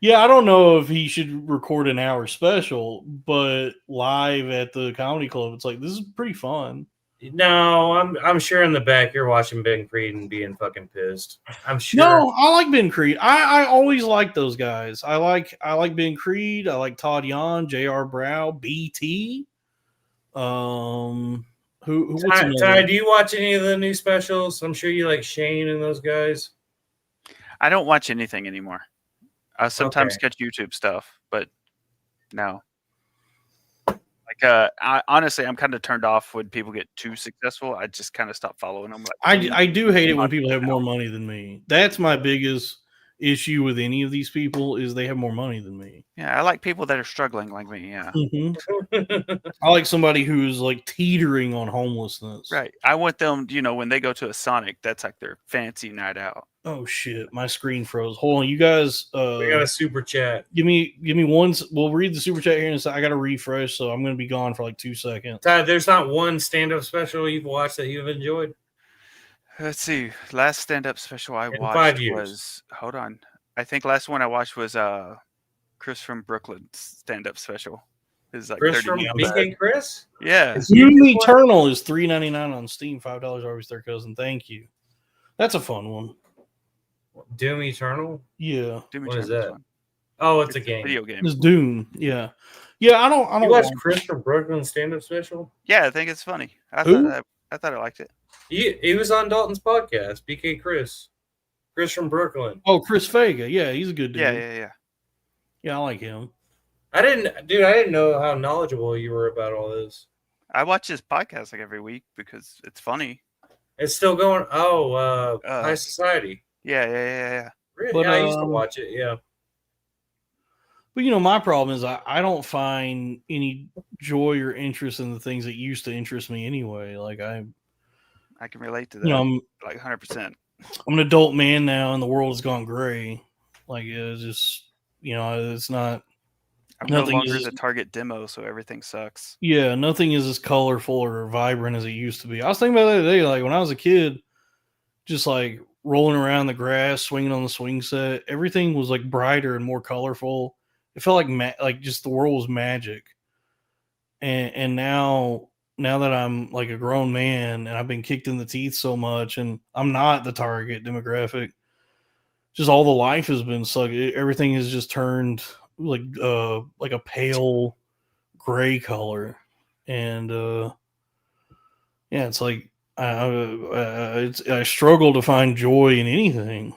yeah, I don't know if he should record an hour special, but live at the comedy club, it's like, this is pretty fun. No, I'm sure in the back you're watching Ben Creed and being fucking pissed. I'm sure. No, I like Ben Creed. I always like those guys. I like Ben Creed. I like Todd Yon, J.R. Brow, BT. What's Ty, do you watch any of the new specials? I'm sure you like Shane and those guys. I don't watch anything anymore. I sometimes catch YouTube stuff, but no. Like, honestly, I'm kind of turned off when people get too successful. I just kind of stop following them. Like, I do hate it when people have more money than me. That's my biggest issue with any of these people, is they have more money than me. Yeah, I like people that are struggling like me. Yeah. I like somebody who's like teetering on homelessness. Right. I want them, you know, when they go to a Sonic, that's like their fancy night out. Oh shit, my screen froze. Hold on, you guys. We got a super chat. Give me one. We'll read the super chat here in a second. I got to refresh, so I'm going to be gone for like 2 seconds. Ty, there's not one stand-up special you've watched that you've enjoyed? Let's see. Last stand-up special I watched 5 years. was, hold on. I think last one I watched was Chris from Brooklyn's stand-up special. It's like Chris 30 from minutes. BK Chris? Yeah. Doom Eternal is $3.99 on Steam. $5 always their cousin. Thank you. That's a fun one. Doom Eternal? Yeah. What is that? Oh, it's a game. Video game. It's Doom. Yeah. Yeah, I don't You watched want- Chris from Brooklyn stand-up special? Yeah, I think it's funny. I Who? thought I liked it. He was on Dalton's podcast. BK Chris from Brooklyn. Oh, Chris Vega. Yeah, he's a good dude. Yeah. Yeah, I like him. I didn't know how knowledgeable you were about all this. I watch his podcast like every week because it's funny. It's still going. Oh, High Society. Yeah. Really? But, Yeah, I used to watch it. Yeah. But my problem is I don't find any joy or interest in the things that used to interest me anyway. Like I can relate to that. I'm like 100%. I'm an adult man now, and the world has gone gray. Like it's just it's not. I'm no Nothing longer is- the target demo, so everything sucks. Yeah, nothing is as colorful or vibrant as it used to be. I was thinking about that today. Like when I was a kid, just like rolling around the grass, swinging on the swing set, everything was like brighter and more colorful. It felt like just the world was magic. And now that I'm like a grown man and I've been kicked in the teeth so much, and I'm not the target demographic, just all the life has been sucked. Everything has just turned like a pale gray color, and it's like I struggle to find joy in anything.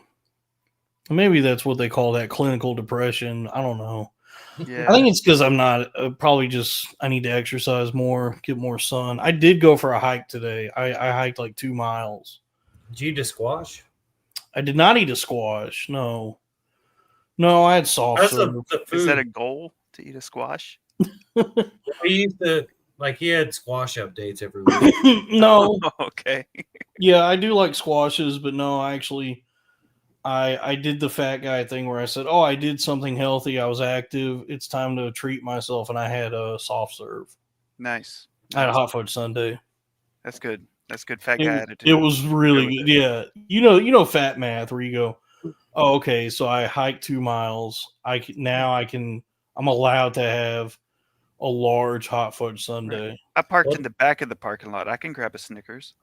Maybe that's what they call that clinical depression. I don't know. Yeah. I think it's because I'm not probably just I need to exercise more, get more sun. I did go for a hike today. I hiked like 2 miles. Did you eat a squash? I did not eat a squash. No, I had soft That's serve. the food. Is that a goal to eat a squash? We used to he had squash updates every week. No, Okay. yeah, I do like squashes, but no, I did the fat guy thing where I said, "Oh, I did something healthy. I was active. It's time to treat myself," and I had a soft serve. Nice. I had a hot fudge sundae. That's good. That's good fat guy attitude. It was really Good with good. Yeah, you know fat math where you go, "Oh, okay, so I hiked 2 miles. I'm allowed to have a large hot fudge sundae." I parked in the back of the parking lot. I can grab a Snickers.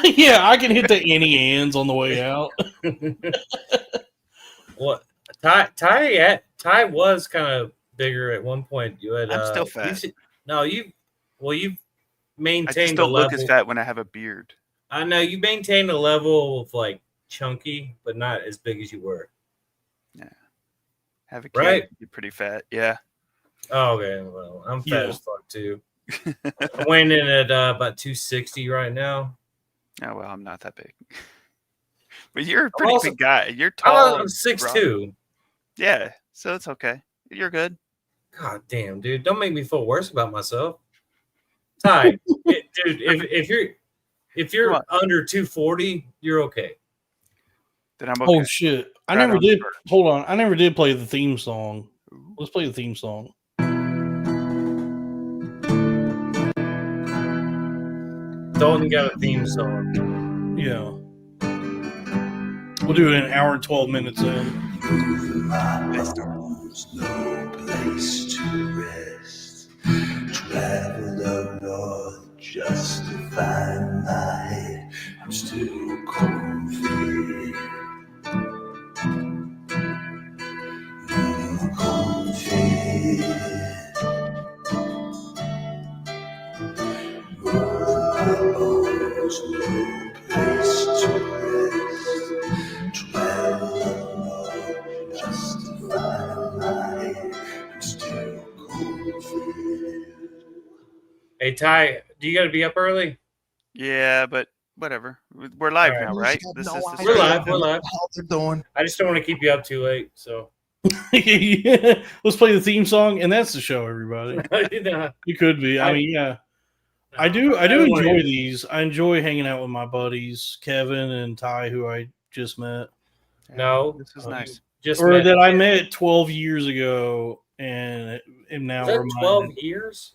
Yeah, I can hit the Annie Ann's on the way out. What Ty was kind of bigger at one point. You had I'm still fat. You've I maintained just a don't level. look as fat when I have a beard. I know you maintained a level of like chunky, but not as big as you were. Have a kid, Right. you're pretty fat. Yeah. Oh, okay, well, I'm fat Yeah. as fuck too. I'm weighing in at about 260 right now. Oh well, I'm not that big. But you're a pretty also- big guy. You're tall. I'm and 6'2". broad. Yeah, so it's okay. You're good. God damn, dude! Don't make me feel worse about myself. Ty, dude, if you're Come on. under 240, you're okay. Then I'm okay. Oh shit! I Right never on the did. verge. Hold on, I never did play the theme song. Let's play the theme song. Dalton got a theme song. Yeah, we'll do it in an hour and 12 minutes in. No place to rest. Travel up north just to find my head. I'm still confused. No place to rest. Travel up north just to find my head. I'm still confused. Hey Ty, do you got to be up early? Yeah, but whatever. We're live All right. now, right? You This have is no the We're idea live. We're live. How they're doing? I just don't want to keep you up too late. So Yeah, let's play the theme song, and that's the show, everybody. No, It could be. I mean, yeah. I do don't wanna- enjoy these. I enjoy hanging out with my buddies, Kevin and Ty, who I just met. No, This is Oh, nice. just Or met. that I met 12 years ago and am now Is that reminded. 12 years?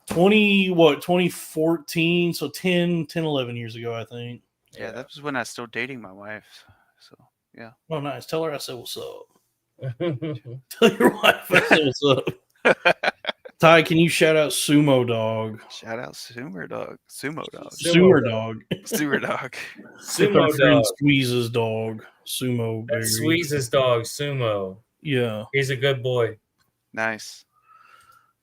2014, so 10 11 years ago, I think. Yeah, that was when I was still dating my wife. So yeah. Oh, nice. Tell her I said what's up. Tell your wife I said what's up. Ty, can you shout out Sumo Dog? Shout out Sumer Dog. Sumo Dog. Sumer Dog. Sumer Dog. That's our Sumo friend dog. Squeeze's dog. Sumo Berry. That's Squeeze's dog, Sumo. Yeah. He's a good boy. Nice. He's a good boy.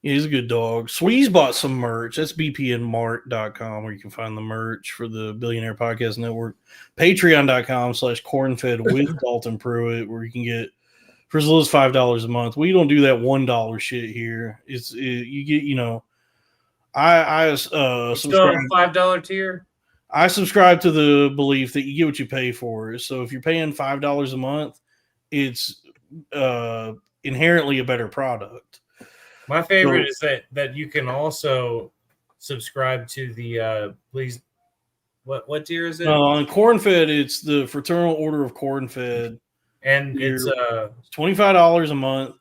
Nice. Yeah, he's a good dog. Swee's bought some merch. That's bpnmart.com where you can find the merch for the Billionaire Podcast Network. Patreon.com/cornfed with Dalton Pruitt, where you can get for as little as $5 a month. We don't do that $1 shit here. You get, I Still subscribe. a $5 tier. I subscribe to the belief that you get what you pay for. So if you're paying $5 a month, it's inherently a better product. My favorite is that you can also subscribe to the please. What tier is it? On Corn-Fed, it's the Fraternal Order of Corn-Fed. And it's $25 a month.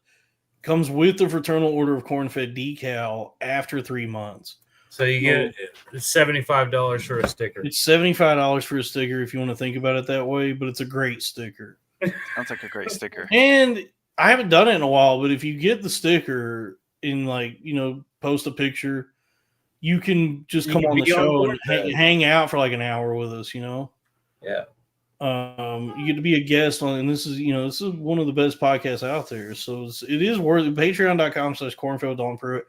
Comes with the Fraternal Order of Corn-Fed decal after 3 months. So you get $75 for a sticker. It's $75 for a sticker if you want to think about it that way, but it's a great sticker. Sounds like a great sticker. And I haven't done it in a while, but if you get the sticker and post a picture, you can just come on the show and hang out for like an hour with us, Yeah. You get to be a guest on, and this is one of the best podcasts out there. So it is worth it. Patreon.com/cornfield Dalton Pruitt.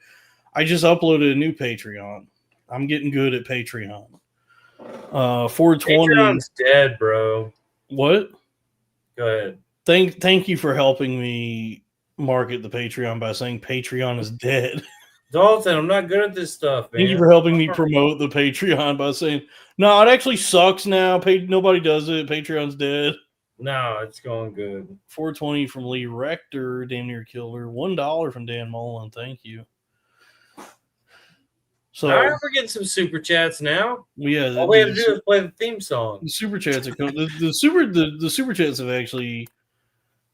I just uploaded a new Patreon. I'm getting good at Patreon. 420. Patreon's dead, bro. What? Go ahead. Thank you for helping me market the Patreon by saying Patreon is dead. Dalton, I'm not good at this stuff, man. Thank you for helping me promote the Patreon by saying, no, it actually sucks now. Nobody does it. Patreon's dead. No, it's going good. 420 from Lee Rector, damn near killer. $1 from Dan Mullen. Thank you. So all right, we're getting some super chats now. Yeah, all we have to do is play the theme song. The super chats are coming. The super chats have actually.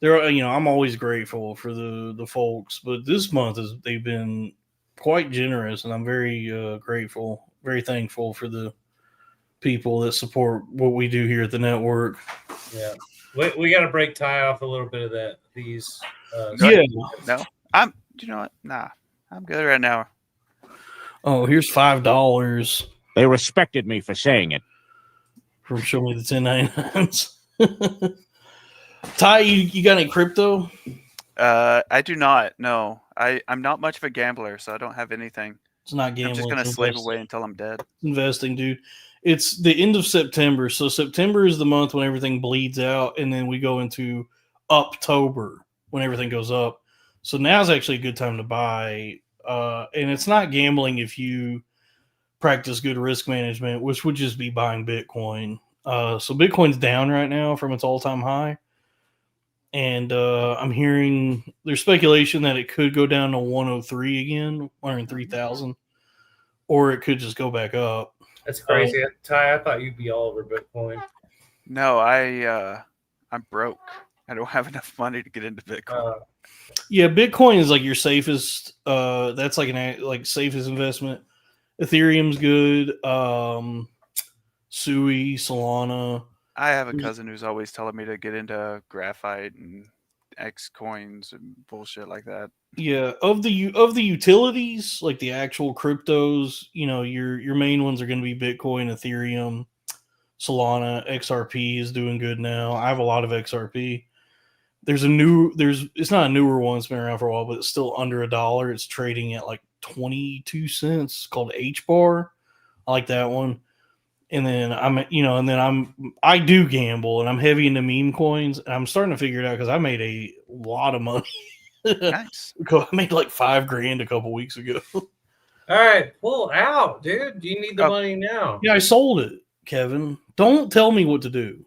I'm always grateful for the folks, but this month they've been quite generous, and I'm very grateful, very thankful for the people that support what we do here at the network. Yeah, we got to break Ty off a little bit of that. These. No, you know what? Nah, I'm good right now. Oh, here's $5. They respected me for saying it. From Show Me the 1099s. Ty, you got any crypto? I do not. No, I'm not much of a gambler, so I don't have anything. It's not gambling. I'm just gonna slave away until I'm dead. Investing, dude. It's the end of September, so September is the month when everything bleeds out, and then we go into October when everything goes up. So now's actually a good time to buy. And it's not gambling if you practice good risk management, which would just be buying Bitcoin. So Bitcoin's down right now from its all-time high. And I'm hearing there's speculation that it could go down to 103 again, 103,000, or it could just go back up. That's crazy. Ty, I thought you'd be all over Bitcoin. No, I'm broke. I don't have enough money to get into Bitcoin. Yeah, Bitcoin is like your safest. That's like safest investment. Ethereum's good. Sui, Solana. I have a cousin who's always telling me to get into graphite and X coins and bullshit like that. Yeah, of the utilities, like the actual cryptos, your main ones are going to be Bitcoin, Ethereum, Solana. XRP is doing good now. I have a lot of XRP. It's not a newer one, it's been around for a while, but it's still under $1. It's trading at like 22 cents. It's called HBAR. I like that one. And then I do gamble, and I'm heavy into meme coins, and I'm starting to figure it out because I made a lot of money. Nice. I made like $5,000 a couple weeks ago. All right, pull out, dude. You need the money now. Yeah, I sold it, Kevin. Don't tell me what to do.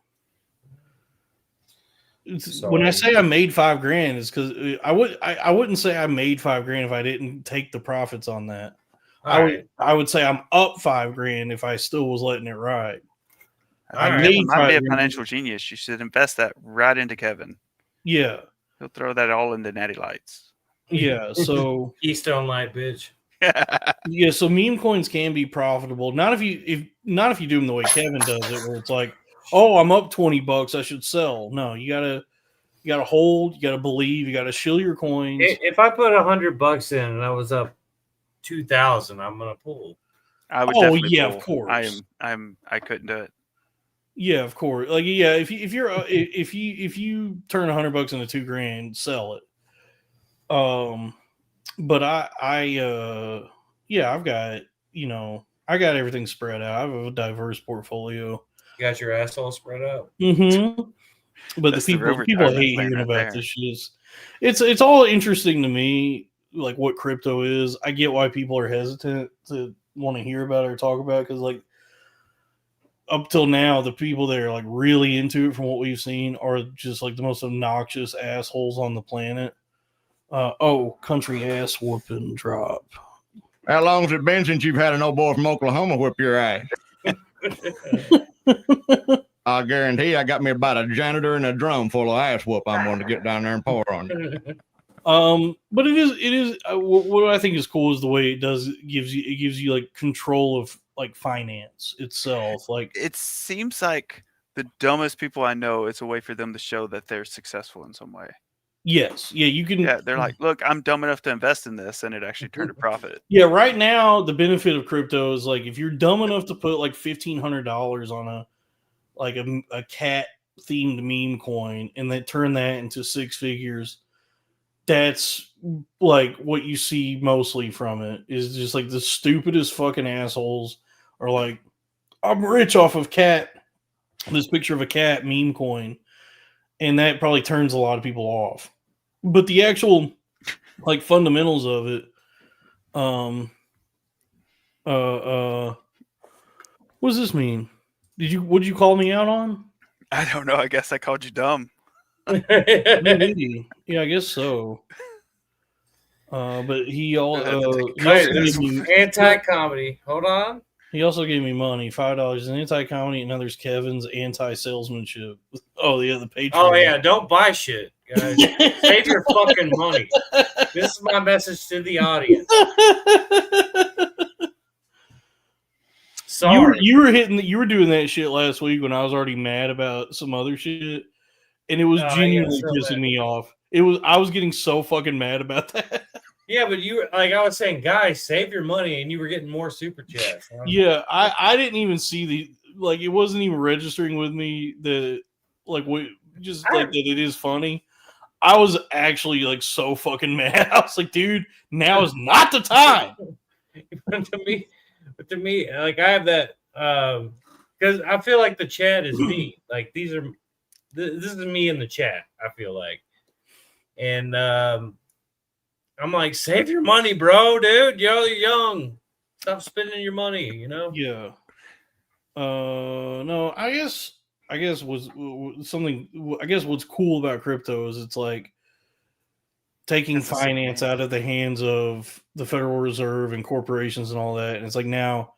When I say I made $5,000, it's because I wouldn't say I made $5,000 if I didn't take the profits on that. I would say I'm up $5,000 if I still was letting it ride. Might be a financial genius. You should invest that right into Kevin. Yeah, he'll throw that all into Natty Lights. Yeah, so Keystone Light, bitch. Yeah, so meme coins can be profitable. Not if you do them the way Kevin does it, where it's like, oh, I'm up $20, I should sell. No, you gotta hold, you gotta believe, you gotta shill your coins. If I put $100 in and I was up 2,000, I'm gonna pull. I would definitely pull. Of course. I couldn't do it. Yeah, of course. Like, yeah, if you turn $100 into $2,000, sell it. but yeah, I've got, I got everything spread out. I have a diverse portfolio. You got your asshole spread out. Mm-hmm. But That's the the real people retirement hate plan hearing right about there. this shit. It's all interesting to me, like what crypto is. I get why people are hesitant to want to hear about it or talk about it, because like up till now, the people that are like really into it from what we've seen are just like the most obnoxious assholes on the planet. Country ass whooping drop. How long's it been since you've had an old boy from Oklahoma whip your ass? I guarantee I got me about a janitor and a drum full of ass whoop I'm going to get down there and pour on you. But it is what I think is cool is the way it gives you like control of like finance itself. Like It seems like the dumbest people I know, it's a way for them to show that they're successful in some way. yes, yeah, you can. Yeah, they're like, look, I'm dumb enough to invest in this, and it actually turned a profit. Yeah, right now the benefit of crypto is like if you're dumb enough to put like $1,500 on a cat themed meme coin and then turn that into six figures, that's like what you see mostly from it is just like the stupidest fucking assholes are like, I'm rich off of this picture of a cat meme coin, and that probably turns a lot of people off. But the actual like fundamentals of it, what does this mean? What'd you call me out on? I don't know. I guess I called you dumb. Maybe. Yeah, I guess so. But he also gave me Anti-comedy. Hold on. He also gave me money, $5, an anti-comedy, and others Kevin's anti-salesmanship. Oh yeah, the Patreon. Oh yeah, don't buy shit, guys. Save your fucking money. This is my message to the audience. Sorry. You were doing that shit last week when I was already mad about some other shit, and it was genuinely pissing me off. I was getting so fucking mad about that. Yeah, but you like I was saying, guys, save your money, and you were getting more super chats. Huh? Yeah, I didn't even see it wasn't even registering with me that like that it is funny. I was actually like so fucking mad. I was like, dude, now is not the time. to me, like I have that because I feel like the chat is me. Like this is me in the chat. I feel like, and I'm like, save your money, bro, dude. You're young. Stop spending your money. You know. Yeah. No, I guess was something. I guess what's cool about crypto is it's like taking finance out of the hands of the Federal Reserve and corporations and all that. And it's like now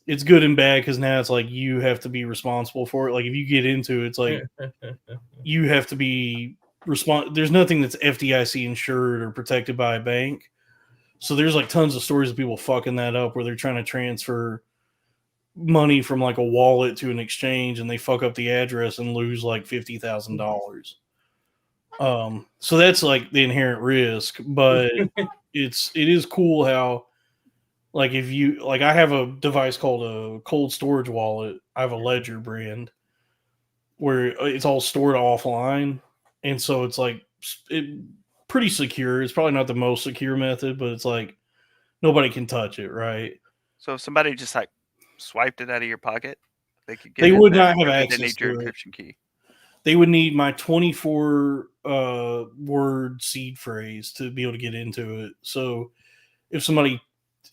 it's good and bad because now it's like you have to be responsible for it. Like if you get into it, it's like you have to be there's nothing that's FDIC insured or protected by a bank. So there's like tons of stories of people fucking that up where they're trying to transfer money from like a wallet to an exchange and they fuck up the address and lose like $50,000. So that's like the inherent risk, but it is cool how like if you like I have a device called a cold storage wallet. I have a Ledger brand where it's all stored offline, and so it's like pretty secure. It's probably not the most secure method, but it's like nobody can touch it, right? So if somebody just like swiped it out of your pocket, they could get they it would there, not have or access they need to your it. encryption key. They would need my 24 word seed phrase to be able to get into it. So if somebody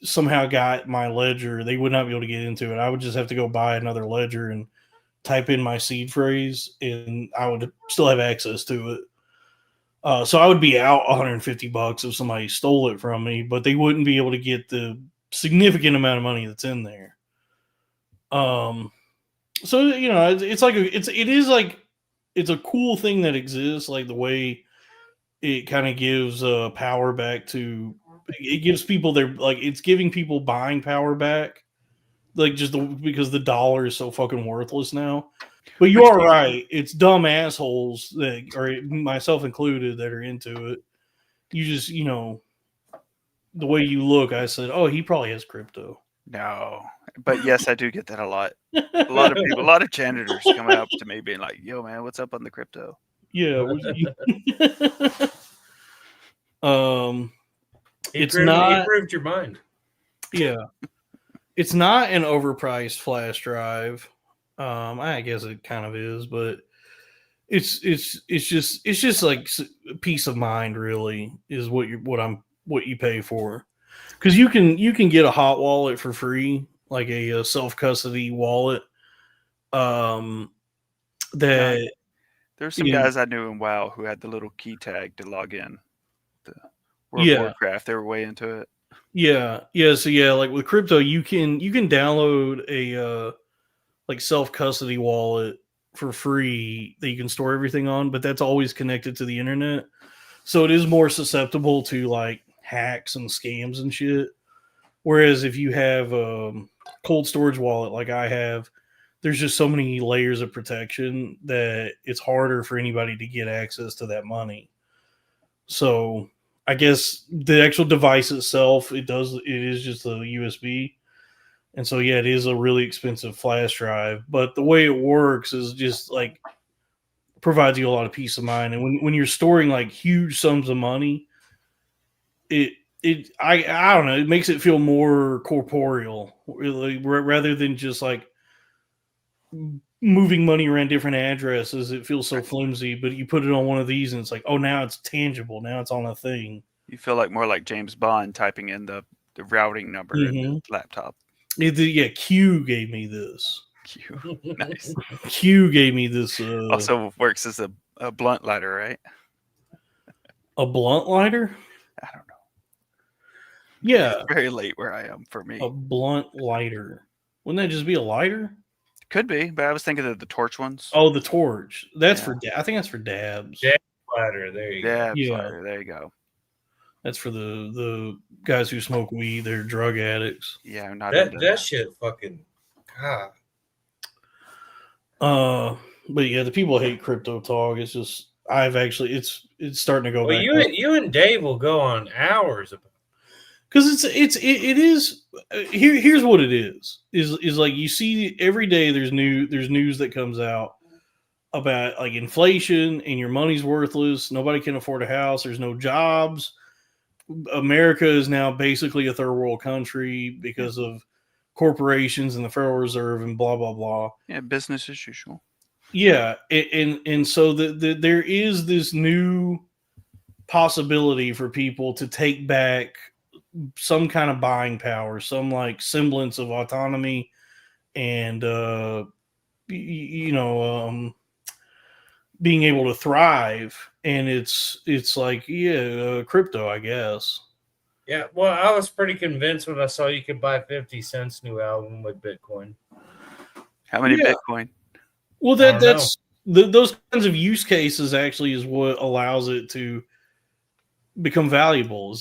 somehow got my Ledger, they would not be able to get into it. I would just have to go buy another Ledger and type in my seed phrase, and I would still have access to it. So I would be out $150 if somebody stole it from me, but they wouldn't be able to get the significant amount of money that's in there. So you know, it's like it's a cool thing that exists, like the way it kind of gives power back to. It gives people it's giving people buying power back, like because the dollar is so fucking worthless now. But you are right; it's dumb assholes that are, myself included, that are into it. You just, the way you look, I said, "Oh, he probably has crypto." No, but yes, I do get that a lot. A lot of people, a lot of janitors coming up to me being like, "Yo, man, what's up on the crypto?" Yeah. It's He not. improved your mind. Yeah, it's not an overpriced flash drive. I guess it kind of is, but it's just like peace of mind. Really, is what you pay for, because you can get a hot wallet for free, like a self custody wallet. That There's some Yeah. guys I knew in WoW who had the little key tag to log in. The World of Yeah. Warcraft, they were way into it. Yeah, so like with crypto, you can download a like self custody wallet for free that you can store everything on, but that's always connected to the internet, so it is more susceptible to like hacks and scams and shit. Whereas if you have cold storage wallet like I have, there's just so many layers of protection that it's harder for anybody to get access to that money. So I guess the actual device itself, it is just a USB. And so, yeah, it is a really expensive flash drive, but the way it works is just like provides you a lot of peace of mind. And when you're storing like huge sums of money, I don't know, it makes it feel more corporeal, really, rather than just like moving money around different addresses. It feels so flimsy, but you put it on one of these and it's like, oh, now it's tangible. Now it's on a thing. You feel like more like James Bond typing in the routing number in the laptop. Yeah, Q gave me this. Q. Nice. Q gave me this. Also works as a blunt lighter, right? A blunt lighter? I don't know. Yeah. It's very late where I am for me. A blunt lighter. Wouldn't that just be a lighter? Could be, but I was thinking of the torch ones. Oh, the torch. That's for I think that's for dabs. Dab lighter. There you go. Dabs Yeah. lighter. There you go. That's for the guys who smoke weed. They're drug addicts. Yeah, not That shit fucking God. But yeah, the people hate crypto talk. It's just it's starting to go Well, back. you and Dave will go on hours about. Because it is here's what it is like you see every day there's news that comes out about like inflation and your money's worthless. Nobody can afford a house. There's no jobs. America is now basically a third world country because of corporations and the Federal Reserve and blah blah blah. Yeah, business as usual. Yeah, and so there is this new possibility for people to take back some kind of buying power, some like semblance of autonomy, and being able to thrive. And it's like crypto, I guess. Yeah, well, I was pretty convinced when I saw you could buy 50 Cent's new album with Bitcoin. How many Bitcoin? Well, that's those kinds of use cases actually is what allows it to become valuable.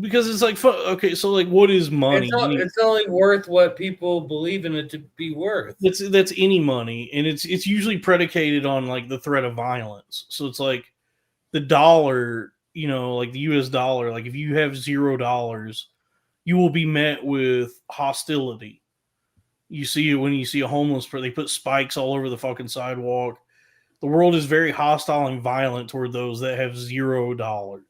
Because it's like, okay, so like, what is money? It's only worth what people believe in it to be worth. That's any money, and it's usually predicated on like the threat of violence. So it's like the dollar, like the US dollar. Like if you have $0, you will be met with hostility. You see it when you see a homeless person, they put spikes all over the fucking sidewalk. The world is very hostile and violent toward those that have $0.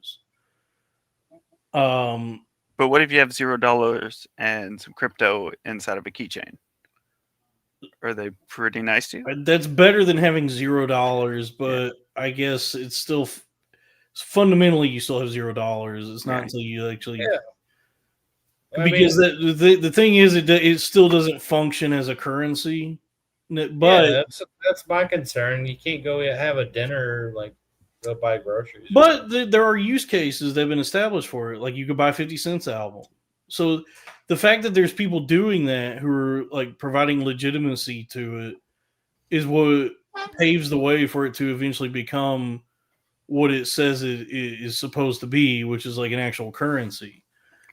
But what if you have $0 and some crypto inside of a keychain? Are they pretty nice to you? That's better than having $0, but I guess it's still fundamentally you still have $0. It's not until you actually because the thing is it still doesn't function as a currency. But that's my concern. You can't go have a dinner like. Go buy groceries. But there are use cases that have been established for it. Like you could buy 50 Cent's album. So the fact that there's people doing that who are like providing legitimacy to it is what paves the way for it to eventually become what it says it is supposed to be, which is like an actual currency.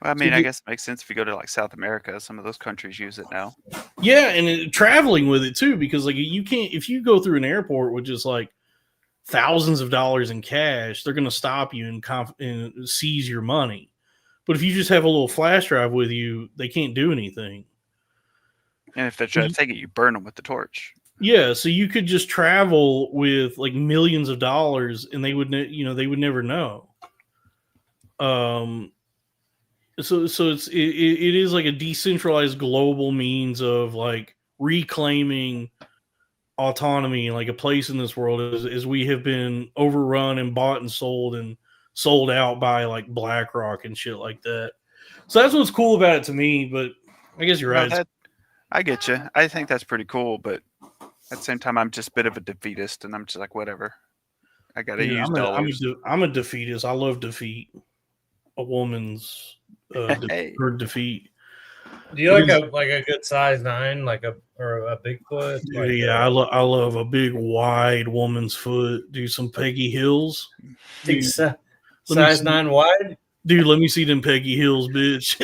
Well, I mean, I guess it makes sense if you go to like South America. Some of those countries use it now. Yeah, and traveling with it too, because like you can't, if you go through an airport with just like thousands of dollars in cash, they're going to stop you and seize your money. But if you just have a little flash drive with you, they can't do anything. And if they try to take it, you burn them with the torch. Yeah, so you could just travel with like millions of dollars, and they would never know. So it is like a decentralized global means of like reclaiming autonomy, like a place in this world, as we have been overrun and bought and sold out by like BlackRock and shit like that. So that's what's cool about it to me. But I guess you're No, right. that I get you. I think that's pretty cool, but at the same time, I'm just a bit of a defeatist, and I'm just like, whatever. I gotta Dude, use dollars. I'm a defeatist. I love defeat. A woman's Hey. her defeat. Do you like a good size 9, or a Bigfoot? Dude, yeah, I love a big wide woman's foot. Do some Peggy Hills. Dude, let me size see- 9 wide. Dude, let me see them Peggy Hills, bitch.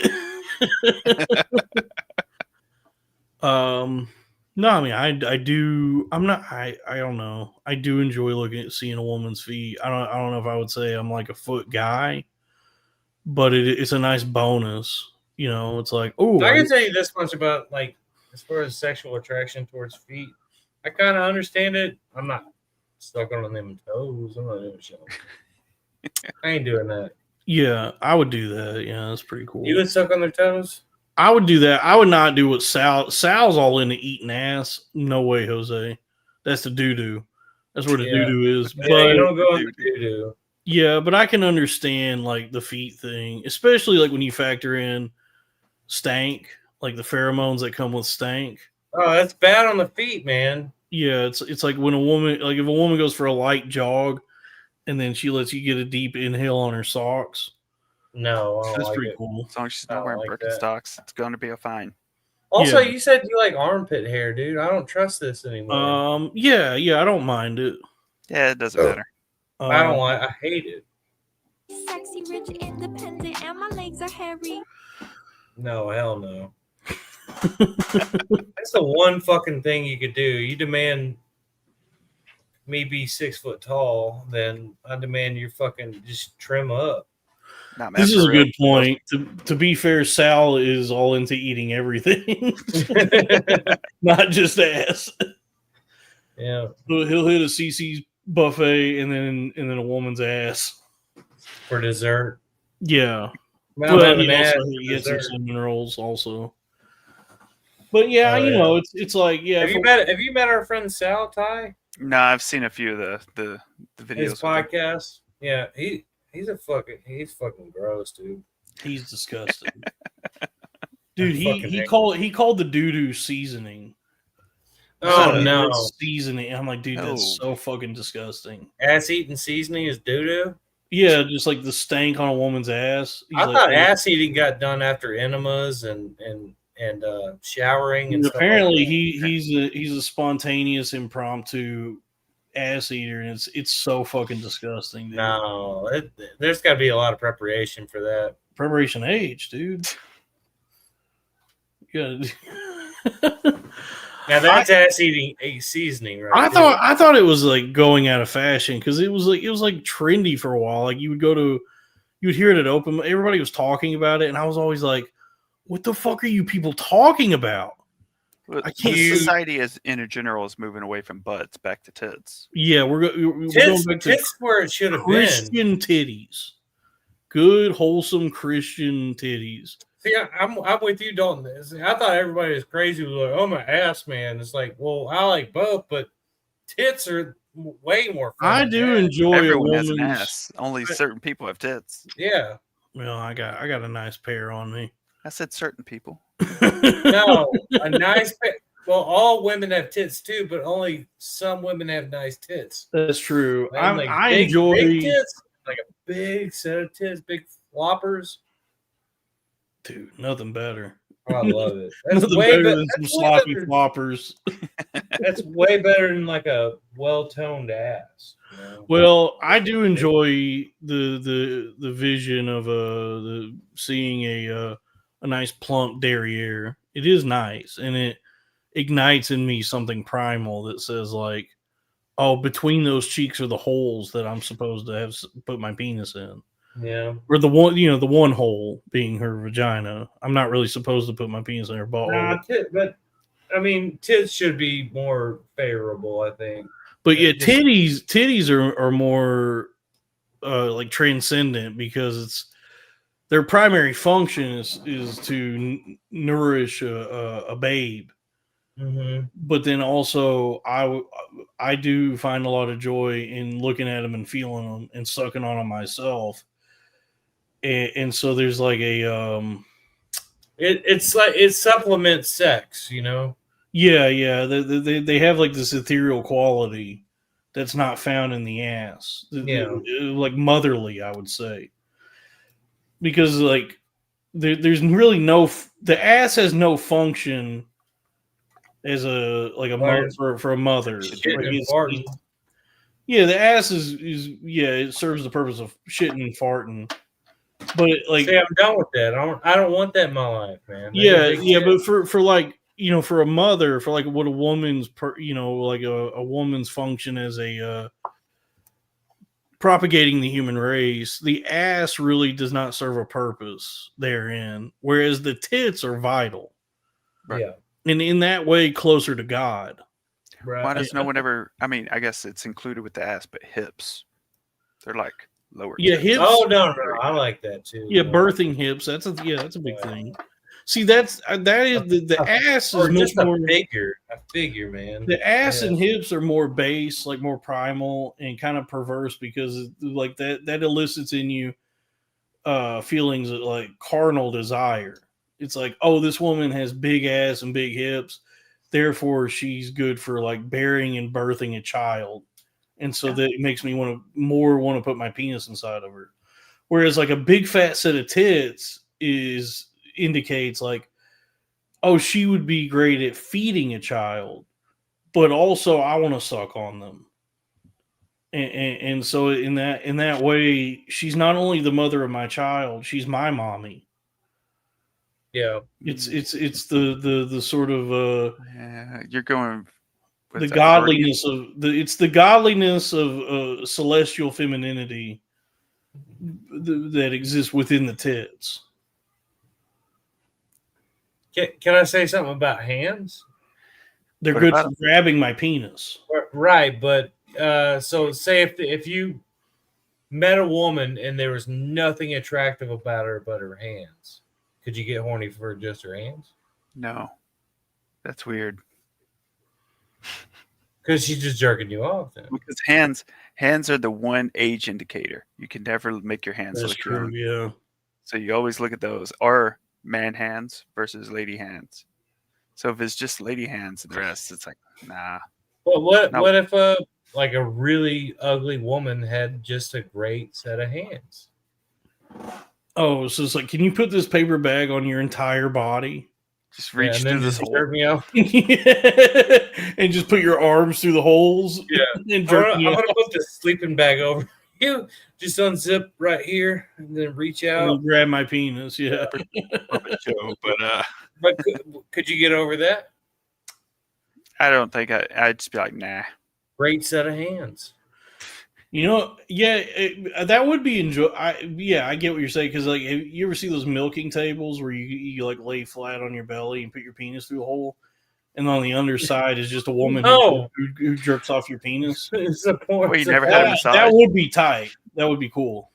No, I mean, I do. I'm not. I don't know. I do enjoy seeing a woman's feet. I don't know if I would say I'm like a foot guy, but it's a nice bonus. You know, it's like, oh, I can tell you this much about like as far as sexual attraction towards feet. I kind of understand it. I'm not stuck on them toes. I'm not doing shit. I ain't doing that. yeah, I would do that. Yeah, that's pretty cool. You would suck on their toes? I would do that. I would not do what Sal's all into eating ass. No way, Jose. That's the doo doo. That's where the Yeah. doo doo is. Yeah, But you don't go in the doo-doo. yeah, but I can understand like the feet thing, especially like when you factor in stank, like the pheromones that come with stank. Oh, that's bad on the feet, man. Yeah, it's like when a woman, like if a woman goes for a light jog and then she lets you get a deep inhale on her socks. No, I don't That's like pretty it. cool. As long as she's I not don't wearing like that. Birkenstocks, it's going to be a fine. Also, Yeah. you said you like armpit hair, dude. I don't trust this anymore. Yeah, I don't mind it. Yeah, it doesn't matter. I don't like. I hate it. Sexy, rich, independent, and my legs are hairy. No, hell no. That's the one fucking thing you could do. You demand me be 6 foot tall, then I demand you fucking just trim up. Not mad This for is a real. good point. To be fair, Sal is all into eating everything, not just ass. Yeah. He'll hit a CC's buffet and then a woman's ass. For dessert. Yeah, I'm but having he ass also for gets some dessert. cinnamon rolls also. But yeah, Oh, you yeah. know, it's like yeah. Have you met our friend Sal Ty? No, I've seen a few of the videos. His with him. podcast. Yeah, he's fucking gross, dude. He's disgusting, dude. fucking He hate called the doo doo seasoning. Oh So, no, it's seasoning. I'm like, dude, No. that's so fucking disgusting. ass eating seasoning is doo doo. Yeah, just like the stank on a woman's ass. He's I like, thought "Oh." ass eating got done after enemas and showering and stuff like Apparently, that. he's a spontaneous, impromptu ass eater, and it's so fucking disgusting. Dude. No, there's got to be a lot of preparation for that. Preparation age, dude. Yeah. Now that's ass eating a seasoning, right? I thought it was like going out of fashion because it was like trendy for a while. Like you would hear it at open. Everybody was talking about it, and I was always like, "What the fuck are you people talking about?" Well, I can't- society as in general is moving away from butts back to tits. Yeah, we're going back to Tits where it should have been. Christian titties. Good, wholesome Christian titties. See, I'm with you, Dalton. See, I thought everybody was crazy. Was like, oh my ass, man. It's like, well, I like both, but tits are way more fun. I than do ass. enjoy Everyone a has an woman's. ass. Only certain people have tits. Yeah. Well, I got a nice pair on me. I said certain people. No, a nice. Well, all women have tits too, but only some women have nice tits. That's true. Man, like I big, enjoy. big tits, like a big set of tits, big floppers. Dude, nothing better. Oh, I love it. That's Nothing way better better. than some That's way sloppy better. floppers. That's way better than like a well-toned ass. You know? Well, I do enjoy the vision of seeing a nice plump derriere. It is nice, and it ignites in me something primal that says like, "Oh, between those cheeks are the holes that I'm supposed to have put my penis in." Yeah. Or the one hole being her vagina. I'm not really supposed to put my penis in her butthole. Nah, but I mean, tits should be more favorable, I think. But yeah, Just- titties are more like transcendent because their primary function is to nourish a babe. Mm-hmm. But then also I do find a lot of joy in looking at them and feeling them and sucking on them myself. And so there's like a It's like it supplements sex, you know. yeah, they have like this ethereal quality that's not found in the ass. Yeah. Like motherly, I would say, because like there's really the ass has no function as a mother for a mother. Shitting Like, and farting. yeah, the ass is yeah, it serves the purpose of shitting and farting. But like, See, I'm done with that. I don't want that in my life, man. yeah, but for like, you know, for a mother, for like what a woman's like a woman's function as a propagating the human race, the ass really does not serve a purpose therein, whereas the tits are vital. Right. Yeah. And in that way, closer to God. Right. Why does no one ever? I mean, I guess it's included with the ass, but hips, they're like lower. Yeah, tips. hips. Oh no, I like that too. Yeah, birthing hips. That's a big thing. See, that is the ass is much just more a figure, man. The ass and hips are more base, like more primal and kind of perverse because like that elicits in you feelings of like carnal desire. It's like, oh, this woman has big ass and big hips, therefore she's good for like bearing and birthing a child. And so that makes me want to put my penis inside of her. Whereas like a big fat set of tits indicates like, oh, she would be great at feeding a child, but also I want to suck on them. And so in that way, she's not only the mother of my child, she's my mommy. Yeah. It's the sort of Yeah, you're going with the that godliness the godliness of celestial femininity that exists within the tits. Can I say something about hands? They're What good about for grabbing my penis. Right, but so say if you met a woman and there was nothing attractive about her but her hands, could you get horny for just her hands? No, that's weird. Because she's just jerking you off. Then. Because hands are the one age indicator. You can never make your hands That's look true, young. yeah. So you always look at those, or man hands versus lady hands. So if it's just lady hands and the rest, it's like, nah. But what No. what if like a really ugly woman had just a great set of hands? Oh, so it's like, can you put this paper bag on your entire body? Just reach and through then this just hole. jerk me off. And just put your arms through the holes. Yeah. And I'm jerk me gonna off put the sleeping bag over you. Just unzip right here and then reach out. and grab my penis. Yeah. Puppet show, but But could you get over that? I don't think I'd just be like, nah. Great set of hands. You know, yeah, that would be I get what you're saying, because like, you ever see those milking tables where you like lay flat on your belly and put your penis through a hole, and on the underside is just a woman who jerks off your penis? It's a point. Wait, you never had a massage? That would be tight. That would be cool.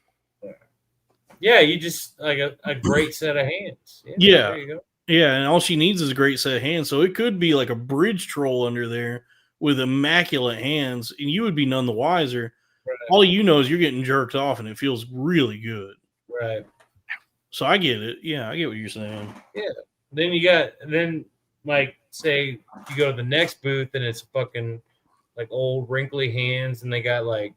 Yeah, you just like a great set of hands. Yeah. There you go. Yeah, and all she needs is a great set of hands. So it could be like a bridge troll under there with immaculate hands, and you would be none the wiser. Right. All you know is you're getting jerked off, and it feels really good. Right. So I get it. Yeah, I get what you're saying. Yeah. Then like say you go to the next booth and it's fucking like old wrinkly hands and they got like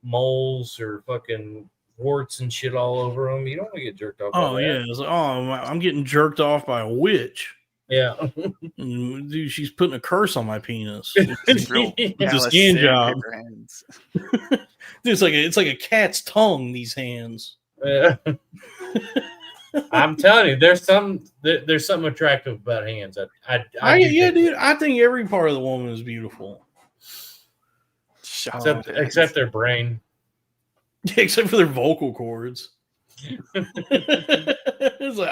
moles or fucking warts and shit all over them. You don't want to get jerked off. Oh by that. yeah, it's like, oh, I'm getting jerked off by a witch. Yeah. Dude, she's putting a curse on my penis. It's real It's a callous skin job. sandpaper hands. Dude, it's like a cat's tongue. These hands. Yeah. I'm telling you, there's something attractive about hands. Dude, I think every part of the woman is beautiful, except their brain. except for their vocal cords. It's like,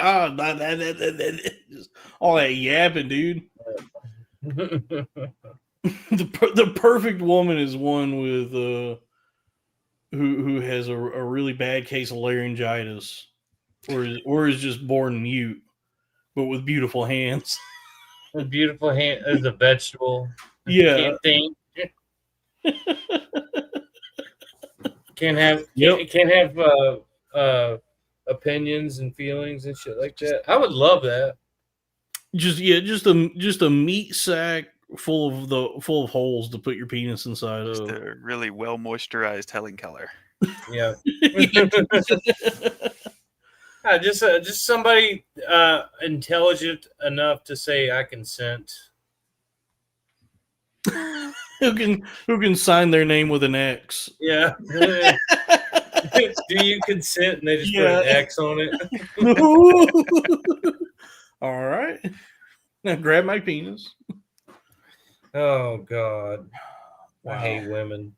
just all that yapping, dude. The perfect woman is one with who has a really bad case of laryngitis, or is just born mute, but with beautiful hands. A beautiful hand is a vegetable. Yeah. Can't think. Can't have Yep. can't have opinions and feelings and shit like that. I would love that. Just a meat sack full of holes to put your penis inside Just of. a really well moisturized Helen Keller. Yeah. Just somebody intelligent enough to say I consent. who can sign their name with an X. Yeah. Do you consent? And they just put an X on it. All right. Now grab my penis. Oh God. Wow. I hate women.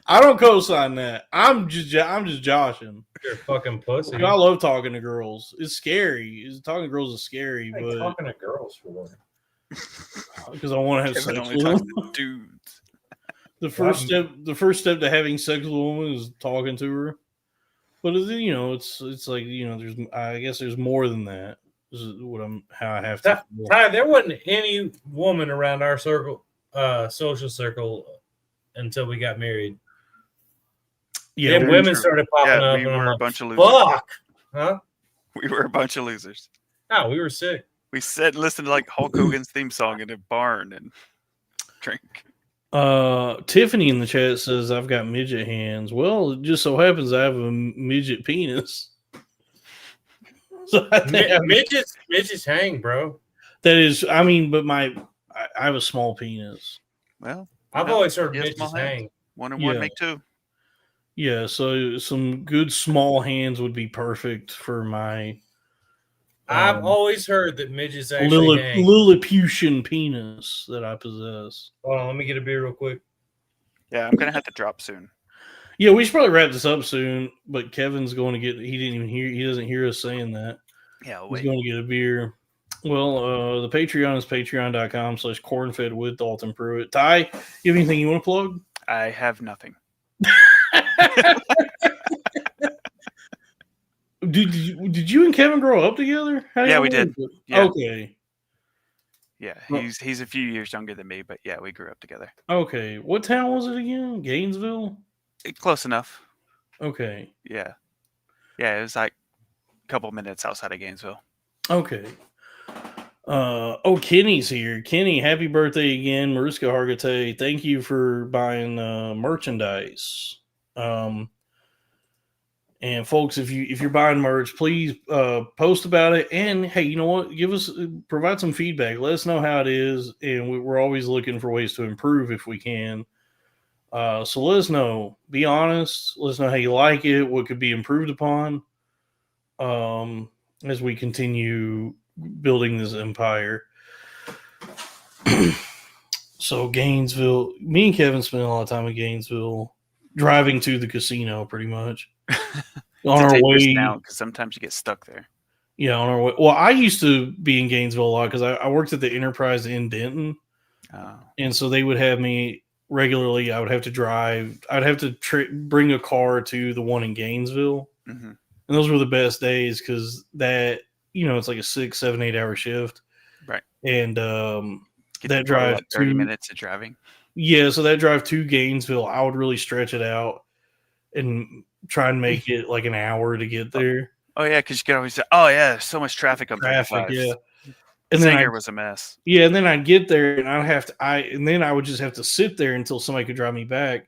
I don't co-sign that. I'm just joshing. You're a fucking pussy. I love talking to girls. It's scary. Talking to girls is scary, What are you talking to girls for? Because I want to have Kevin sex only with talks them. to dudes. The first step to having sex with a woman is talking to her. But it's like I guess there's more than that. This is how I have to feel. Ty, there wasn't any woman around our social circle until we got married. Yeah, Then women started popping up. We and I'm were a like, bunch of losers. fuck. Huh? We were a bunch of losers. Oh, we were sick. We sat and listened to like Hulk Hogan's theme song in a barn and drink. Tiffany in the chat says I've got midget hands. Well, it just so happens I have a midget penis. So Midgets hang, bro. That is, I mean, but I have a small penis. Well, I've always heard he has midgets small hands. hang. 1 and 1 Yeah. make 2. Yeah, so some good small hands would be perfect for my. I've always heard that midgets actually hang. Lilliputian penis that I possess. Hold on, let me get a beer real quick. Yeah, I'm gonna have to drop soon. Yeah, we should probably wrap this up soon. But Kevin's going to get. He doesn't hear us saying that. Yeah, He's going to get a beer. Well, the Patreon is patreon.com/cornfed with Dalton Pruitt. Ty, you have anything you want to plug? I have nothing. Did you and Kevin grow up together? Yeah, we did. Yeah. Okay. Yeah, he's a few years younger than me, but yeah, we grew up together. Okay. What town was it again? Gainesville? Close enough. Okay. Yeah. Yeah, it was like a couple minutes outside of Gainesville. Okay. Kenny's here. Kenny, happy birthday again. Mariska Hargitay, thank you for buying merchandise. And folks, if you're buying merch, please post about it. And hey, you know what? Provide some feedback. Let us know how it is. And we're always looking for ways to improve if we can. So let us know. Be honest. Let us know how you like it. What could be improved upon. As we continue building this empire. So Gainesville, me and Kevin spent a lot of time in Gainesville, driving to the casino pretty much. On our way now, because sometimes you get stuck there. Yeah, on our way. Well, I used to be in Gainesville a lot because I worked at the Enterprise in Denton, and so they would have me regularly. I would have to drive. I'd have to bring a car to the one in Gainesville, and those were the best days because that it's like a 6, 7, 8 hour shift, right? And that drive like 30 minutes of driving. Yeah, so that drive to Gainesville, I would really stretch it out and try and make it like an hour to get there. Oh yeah, because you can always say, "Oh yeah, there's so much traffic on 35." Yeah, and then was a mess. Yeah, and then I'd get there, and I would just have to sit there until somebody could drive me back.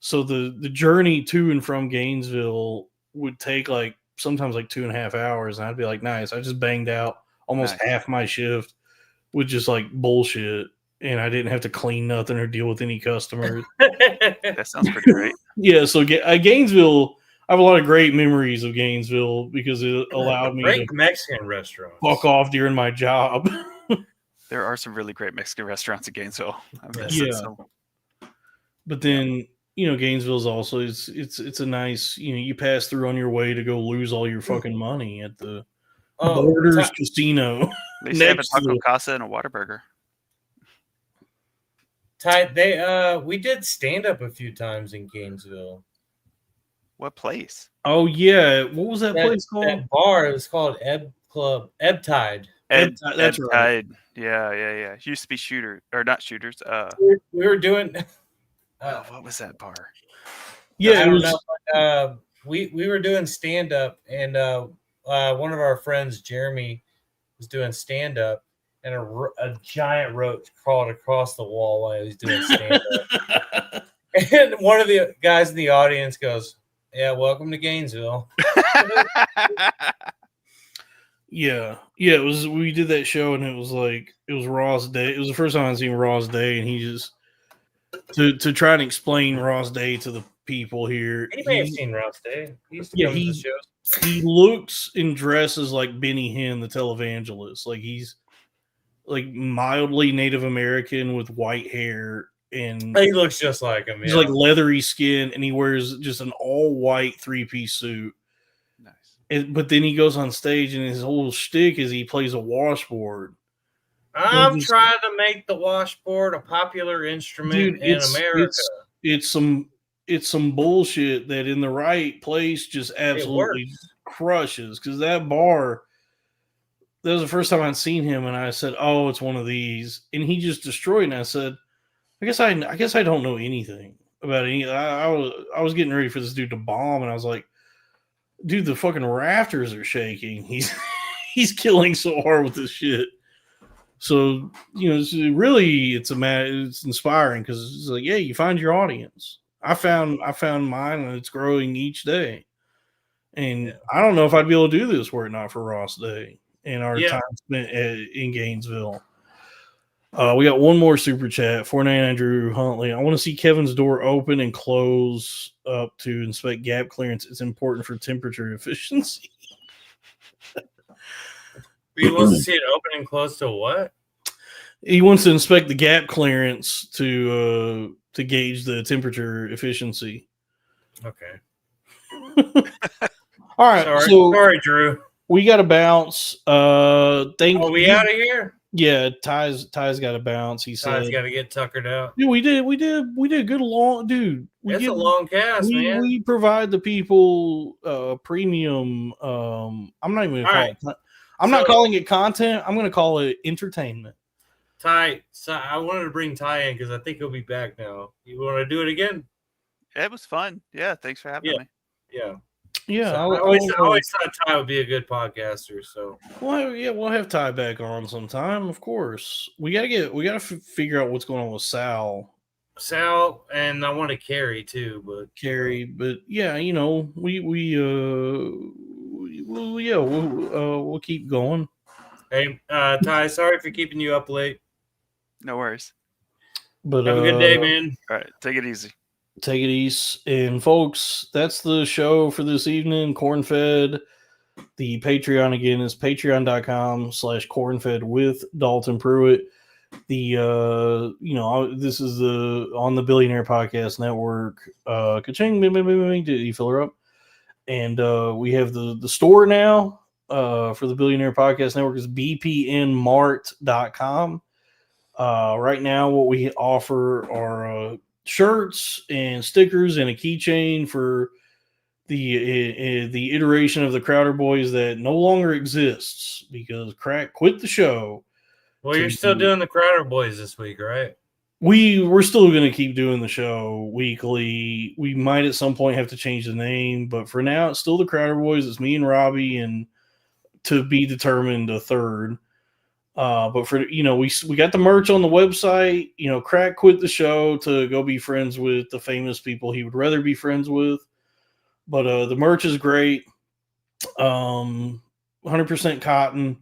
So the journey to and from Gainesville would take like sometimes like 2.5 hours, and I'd be like, nice. I just banged out almost half my shift with just like bullshit, and I didn't have to clean nothing or deal with any customers. That sounds pretty great. Yeah, so Gainesville, I have a lot of great memories of Gainesville because it allowed me to Mexican restaurants. Fuck off during my job. There are some really great Mexican restaurants in Gainesville. But then Gainesville's also it's a nice you pass through on your way to go lose all your fucking money at the Borders Casino. They have a taco casa and a Whataburger. Ty, we did stand up a few times in Gainesville. What place? Oh yeah, what was that place called? That bar, it was called Ebb Club, Ebb Tide. That's right. Tide. Yeah. It used to be Shooter or not Shooters. We were doing. What was that bar? Yeah, I it don't was. know. But, we were doing stand up, and one of our friends, Jeremy, was doing stand up, and a giant roach crawled across the wall while he was doing stand up. And one of the guys in the audience goes, "Yeah, welcome to Gainesville." Yeah, it was. We did that show, and it was Raw's Day. It was the first time I'd seen Raw's Day, and he just to try and explain Raw's Day to the people here. He may have seen Rouse Day. He used to Yeah, come to the shows. he looks and dresses like Benny Hinn, the televangelist. Like he's like mildly Native American with white hair, and He looks just like him. he's Yeah. like leathery skin, and he wears just an all white 3-piece suit. Nice. But then he goes on stage, and his whole shtick is he plays a washboard. I'm trying to make the washboard a popular instrument in America. It's some bullshit that in the right place just absolutely crushes. Because that bar, that was the first time I'd seen him, and I said, "Oh, it's one of these," and he just destroyed it. And I said, "I guess I don't know anything about any." I was getting ready for this dude to bomb, and I was like, "Dude, the fucking rafters are shaking. He's killing so hard with this shit." So it's inspiring because it's like, yeah, you find your audience. I found mine, and it's growing each day. And I don't know if I'd be able to do this were it not for Ross Day and our time spent in Gainesville. We got one more super chat. 499 Drew Huntley. I want to see Kevin's door open and close up to inspect gap clearance. It's important for temperature efficiency. He wants to see it open and close to what? He wants to inspect the gap clearance to gauge the temperature efficiency. Okay. All right. Sorry, Drew. We got to bounce. Are we out of here? Yeah, Ty's got to bounce. He said Ty's got to get tuckered out. Dude, we did a good long dude. It's a long cast, man. We provide the people premium. I'm not even gonna call it. I'm not calling it content. I'm going to call it entertainment. Ty, so I wanted to bring Ty in because I think he'll be back now. You want to do it again? It was fun. Yeah, thanks for having me. Yeah. Yeah, So I always thought Ty would be a good podcaster. So we'll have Ty back on sometime. Of course, we gotta figure out what's going on with Sal, and I want to Carrie too, but yeah, we'll keep going. Hey, Ty, sorry for keeping you up late. No worries. But have a good day, man. All right, take it easy. Take it easy. And folks, that's the show for this evening. Corn-Fed. The Patreon again is patreon.com/cornfed with Dalton Pruitt. This is on the Billionaire Podcast Network. Ka-ching, did you fill her up? And we have the store now for the Billionaire Podcast Network is bpnmart.com. Right now, what we offer are shirts and stickers and a keychain for the iteration of the Crowder Boys that no longer exists because Crack quit the show. Well, you're still doing the Crowder Boys this week, right? We're still going to keep doing the show weekly. We might at some point have to change the name, but for now, it's still the Crowder Boys. It's me and Robbie, and to be determined a third. But for we got the merch on the website. Crack quit the show to go be friends with the famous people he would rather be friends with. But the merch is great. 100% cotton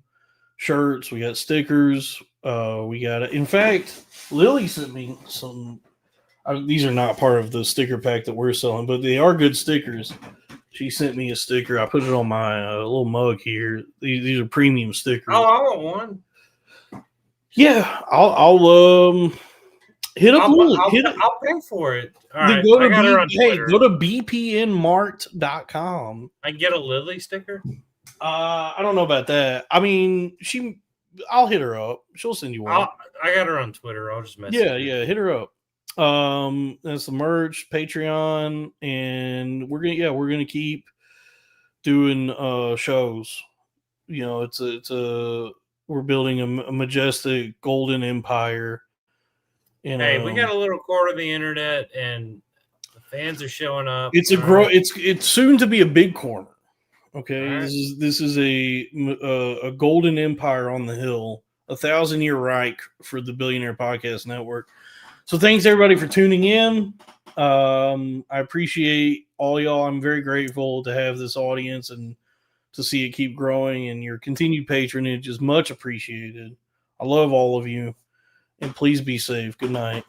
shirts. We got stickers. We got in fact, Lily sent me some. These are not part of the sticker pack that we're selling, but they are good stickers. She sent me a sticker. I put it on my little mug here. These are premium stickers. Oh, I want one. Yeah, I'll hit up Lily. I'll pay for it. All right, go to bpnmart.com. I get a Lily sticker. I don't know about that. I mean, she I'll hit her up. She'll send you one. I got her on Twitter. I'll just message her. Yeah, hit her up. That's the merch, Patreon, and we're gonna keep doing shows. You know, we're building a majestic golden empire. And, hey, we got a little core of the internet, and the fans are showing up. It's soon to be a big corner. Okay, All right. this is a golden empire on the hill, 1,000-year Reich for the Billionaire Podcast Network. So thanks everybody for tuning in. I appreciate all y'all. I'm very grateful to have this audience and to see it keep growing, and your continued patronage is much appreciated. I love all of you, and please be safe. Good night.